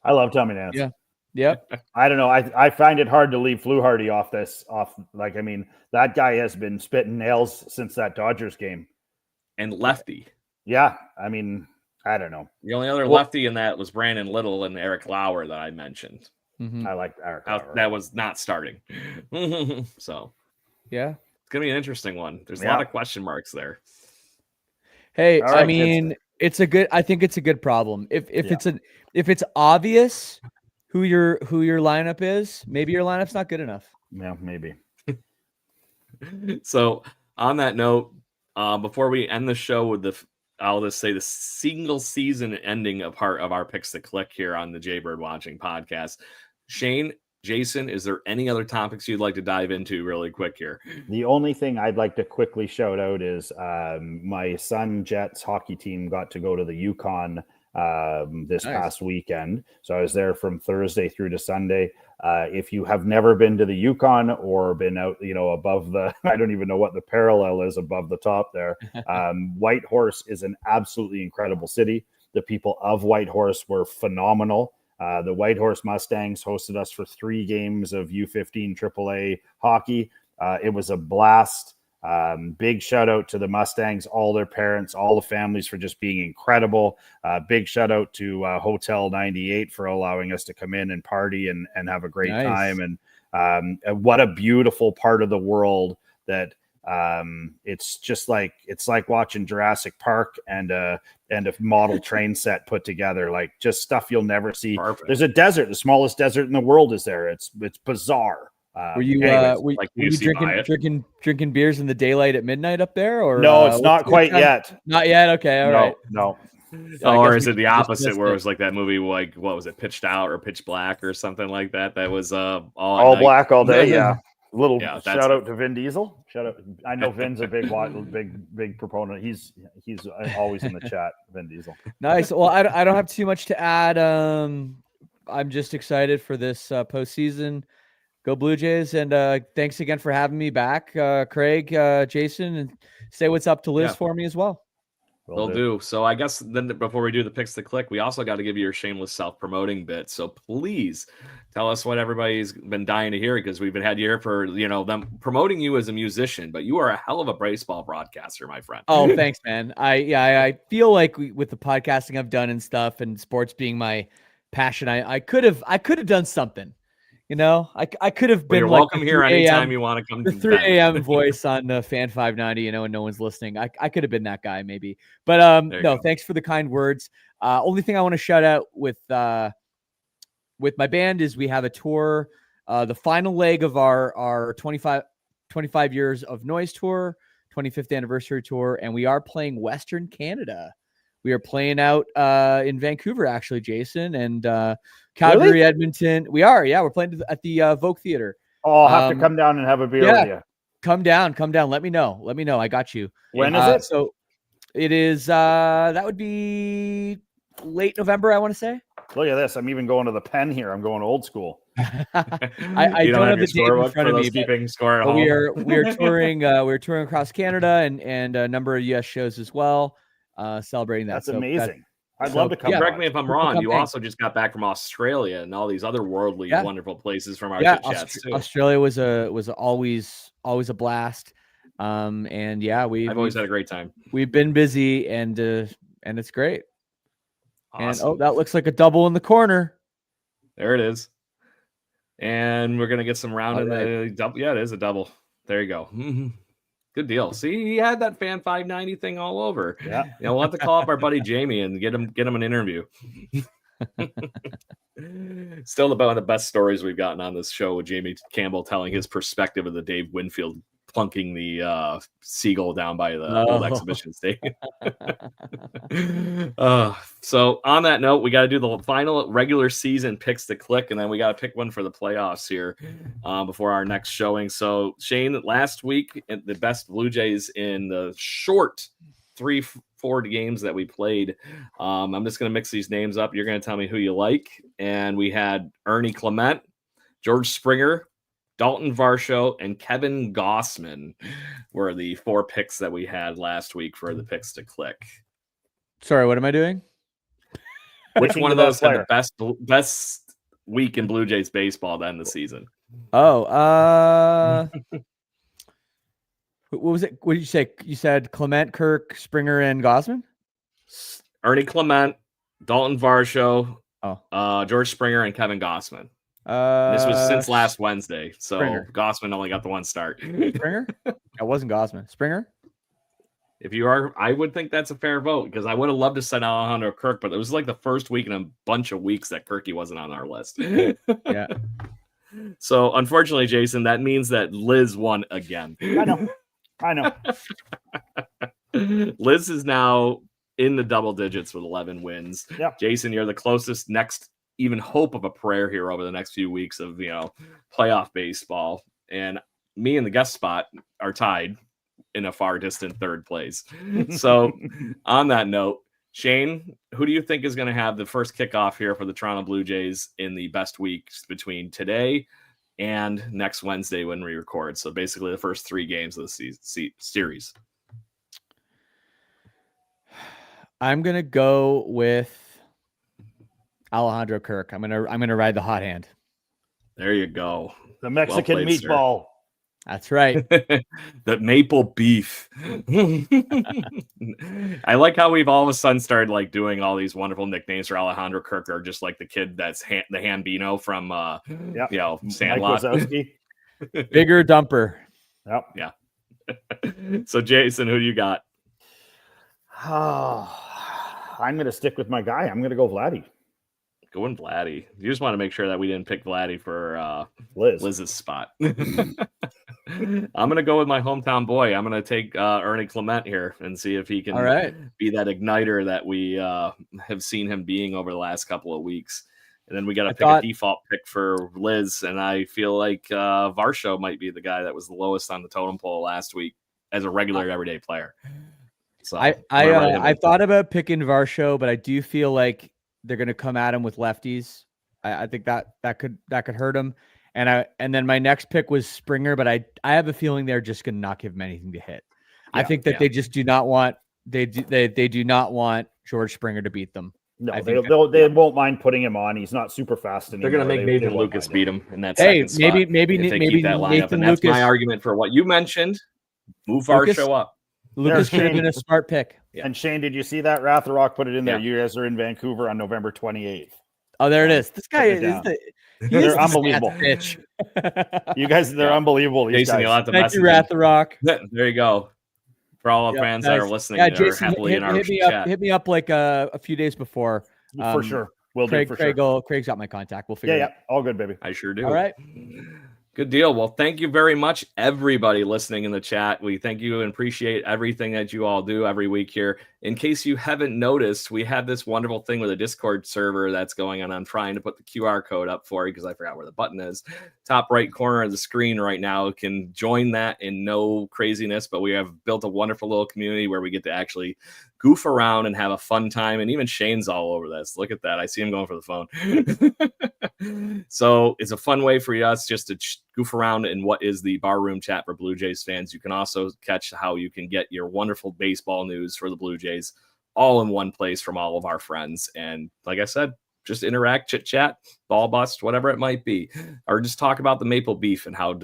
I love Tommy Nance. Yeah. Yep. I don't know. I find it hard to leave Fluharty off. Like, I mean, that guy has been spitting nails since that Dodgers game. And lefty. Yeah. I mean, I don't know. The only other lefty in that was Brandon Little and Eric Lauer that I mentioned. Mm-hmm. I like Eric Lauer. That was not starting. So, yeah. It's going to be an interesting one. There's a lot of question marks there. Hey, right, I mean, I think it's a good problem. If it's obvious who your lineup is, maybe your lineup's not good enough. Yeah, maybe. So on that note, before we end the show with I'll just say the single season ending of part of our Picks That Click here on the Jaybird Watching podcast. Shane, Jason, is there any other topics you'd like to dive into really quick here? The only thing I'd like to quickly shout out is my son Jets hockey team got to go to the Yukon this past weekend. So I was there from Thursday through to Sunday. If you have never been to the Yukon or been out, above the, I don't even know what the parallel is above the top there. Whitehorse is an absolutely incredible city. The people of Whitehorse were phenomenal. The Whitehorse Mustangs hosted us for 3 games of U15 AAA hockey. It was a blast. Big shout out to the Mustangs, all their parents, all the families for just being incredible. Big shout out to Hotel 98 for allowing us to come in and party and have a great time. And what a beautiful part of the world that it's like watching Jurassic Park and a model train set put together, like just stuff you'll never see. Perfect. There's a desert, the smallest desert in the world is there. It's bizarre. Were you drinking beers in the daylight at midnight up there, or no? It's not quite yet. Not yet. Okay, all right. No. Or is it the opposite, where it was like that movie, like what was it, Pitched Out or Pitch Black or something like that? That was all black all day. Yeah. Shout out to Vin Diesel. Shout out. I know Vin's a big proponent. He's always in the chat. Vin Diesel. Nice. Well, I don't have too much to add. I'm just excited for this postseason. Go Blue Jays, and thanks again for having me back, Craig, Jason, and say what's up to Liz for me as well. Will do. So I guess then before we do the Picks to Click, we also got to give you your shameless self-promoting bit. So please tell us what everybody's been dying to hear, because we've had you here for, them promoting you as a musician, but you are a hell of a baseball broadcaster, my friend. Oh, thanks, man. I feel like with the podcasting I've done and stuff, and sports being my passion, I could have done something. I could have been. You're welcome here anytime you want to come. The 3 a.m. voice on Fan 590, and no one's listening. I could have been that guy maybe, but no. Thanks for the kind words. Only thing I want to shout out with my band is we have a tour. The final leg of our 25 years of noise tour 25th anniversary tour, and we are playing Western Canada. We are playing out in Vancouver, actually, Jason, and Calgary, Really? Edmonton. We are, yeah. We're playing at the Vogue Theater. Oh, I'll have to come down and have a beer with you. Come down. Let me know. I got you. When is it? So it is, that would be late November, I want to say. Look at this. I'm even going to the pen here. I'm going old school. I don't have the date in front of me, keeping score at but home. we are touring. We're touring across Canada and a number of US shows as well. Celebrating that. That's amazing. I'd love to come. Correct me if I'm wrong. You also just got back from Australia and all these other worldly, wonderful places from our chit chats too. Australia was always a blast. And yeah, I've always had a great time. We've been busy and it's great. Awesome. And that looks like a double in the corner. There it is. And we're gonna get some round in the double. Yeah, it is a double. There you go. Good deal. See, he had that fan 590 thing all over. Yeah. We'll have to call up our buddy Jamie and get him an interview. Still one of the best stories we've gotten on this show with Jamie Campbell telling his perspective of the Dave Winfield plunking the Seagull down by the old exhibition stadium. So on that note, we got to do the final regular season picks to click, and then we got to pick one for the playoffs here before our next showing. So Shane, last week, the best Blue Jays in the short 3-4 games that we played. I'm just going to mix these names up. You're going to tell me who you like. And we had Ernie Clement, George Springer, Dalton Varsho, and Kevin Gossman were the 4 picks that we had last week for the picks to click. Sorry, what am I doing? Which one of those had the best week in Blue Jays baseball to end the season? Oh, what was it? What did you say? You said Clement, Kirk, Springer, and Gossman? Ernie Clement, Dalton Varsho, Oh. George Springer, and Kevin Gossman. This was since last Wednesday, so Springer. Gossman only got the one start. Springer? It wasn't Gossman. Springer? If you are, I would think that's a fair vote because I would have loved to send Alejandro Kirk, but it was like the first week in a bunch of weeks that Kirky wasn't on our list. Yeah. So unfortunately, Jason, that means that Liz won again. I know. Liz is now in the double digits with 11 wins. Yep. Jason, you're the closest next even hope of a prayer here over the next few weeks of, playoff baseball. And me and the guest spot are tied in a far distant third place. So on that note, Shane, who do you think is going to have the first kickoff here for the Toronto Blue Jays in the best weeks between today and next Wednesday when we record? So basically the first 3 games of the series. I'm going to go with Alejandro Kirk. I'm gonna ride the hot hand. There you go. The Mexican Well played, meatball. Sir. That's right. The maple beef. I like how we've all of a sudden started doing all these wonderful nicknames for Alejandro Kirk, or just like the kid that's the Hambino from Sandlot. Bigger dumper. Yep. Yeah. So Jason, who do you got? I'm going to stick with my guy. I'm going to go Vladdy. Going Vladdy. You just want to make sure that we didn't pick Vladdy for Liz's spot. I'm going to go with my hometown boy. I'm going to take Ernie Clement here and see if he can be that igniter that we have seen him being over the last couple of weeks. And then we got to pick a default pick for Liz. And I feel like Varsho might be the guy that was the lowest on the totem pole last week as a regular everyday player. So I thought about picking Varsho, but I do feel like they're going to come at him with lefties. I think that could hurt him. And then my next pick was Springer, but I have a feeling they're just going to not give him anything to hit. Yeah, I think that they just do not want they do not want George Springer to beat them. No, they won't mind putting him on. He's not super fast anymore. They're going to make Nathan Lucas beat him in that second spot. Maybe keep that lineup. And that's my argument for what you mentioned. Move Varsho up. Lucas could have been a smart pick. Yeah. And Shane, did you see that? Ratherock put it in there. You guys are in Vancouver on November 28th. Oh, there it is. This guy they're unbelievable. You guys, they're unbelievable. These Jason, guys. Thank you, Ratherock. There you go. For all the fans that are listening, Jason, happily in our chat. Hit me up like a few days before. For sure. We'll Craig's got my contact. We'll figure it out. All good, baby. I sure do. All right. Good deal. Well, thank you very much, everybody listening in the chat. We thank you and appreciate everything that you all do every week here. In case you haven't noticed, we have this wonderful thing with a Discord server that's going on. I'm trying to put the QR code up for you because I forgot where the button is. Top right corner of the screen right now. You can join that in no craziness, but we have built a wonderful little community where we get to actually goof around and have a fun time. And even Shane's all over this. Look at that. I see him going for the phone. So it's a fun way for us just to goof around in what is the barroom chat for Blue Jays fans. You can also catch how you can get your wonderful baseball news for the Blue Jays all in one place from all of our friends. And like I said, just interact, chit chat, ball bust, whatever it might be, or just talk about the maple beef and how,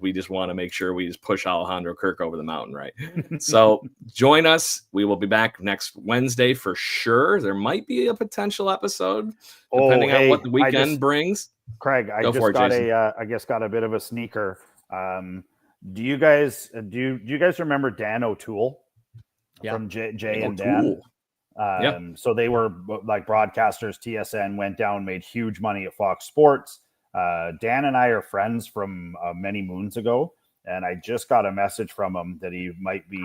we just want to make sure we just push Alejandro Kirk over the mountain. Right. So join us. We will be back next Wednesday for sure. There might be a potential episode depending on what the weekend brings. Craig, I just got a bit of a sneaker. Do you guys remember Dan O'Toole from Jay and Dan? So they were like broadcasters. TSN went down, made huge money at Fox Sports. Dan and I are friends from many moons ago, and I just got a message from him that he might be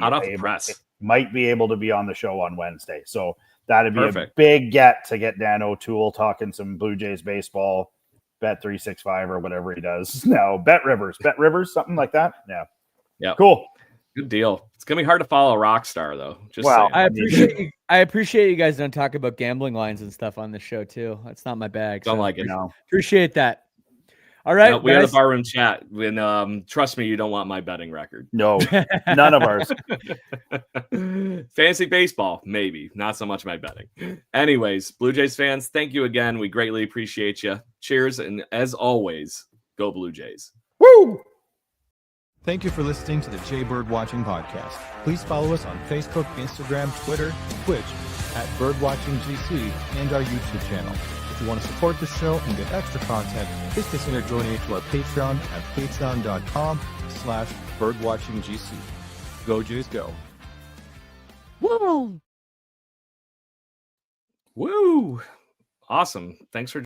able to be on the show on Wednesday. So that'd be a big get to get Dan O'Toole talking some Blue Jays baseball. Bet 365 or whatever he does now. Bet Rivers, something like that. Yeah. Cool. Good deal. It's gonna be hard to follow a Rockstar though. I appreciate you guys don't talk about gambling lines and stuff on the show too. That's not my bag. Don't like it. No. Appreciate that. All right. No, we had a barroom chat. And trust me, you don't want my betting record. No, none of ours. Fantasy baseball, maybe. Not so much my betting. Anyways, Blue Jays fans, thank you again. We greatly appreciate you. Cheers. And as always, go Blue Jays. Woo! Thank you for listening to the Jay Bird Watching Podcast. Please follow us on Facebook, Instagram, Twitter, Twitch at BirdwatchingGC and our YouTube channel. If you want to support the show and get extra content, please consider joining to our Patreon at patreon.com/birdwatchinggc. Go Jays, go. Woo! Woo! Awesome. Thanks for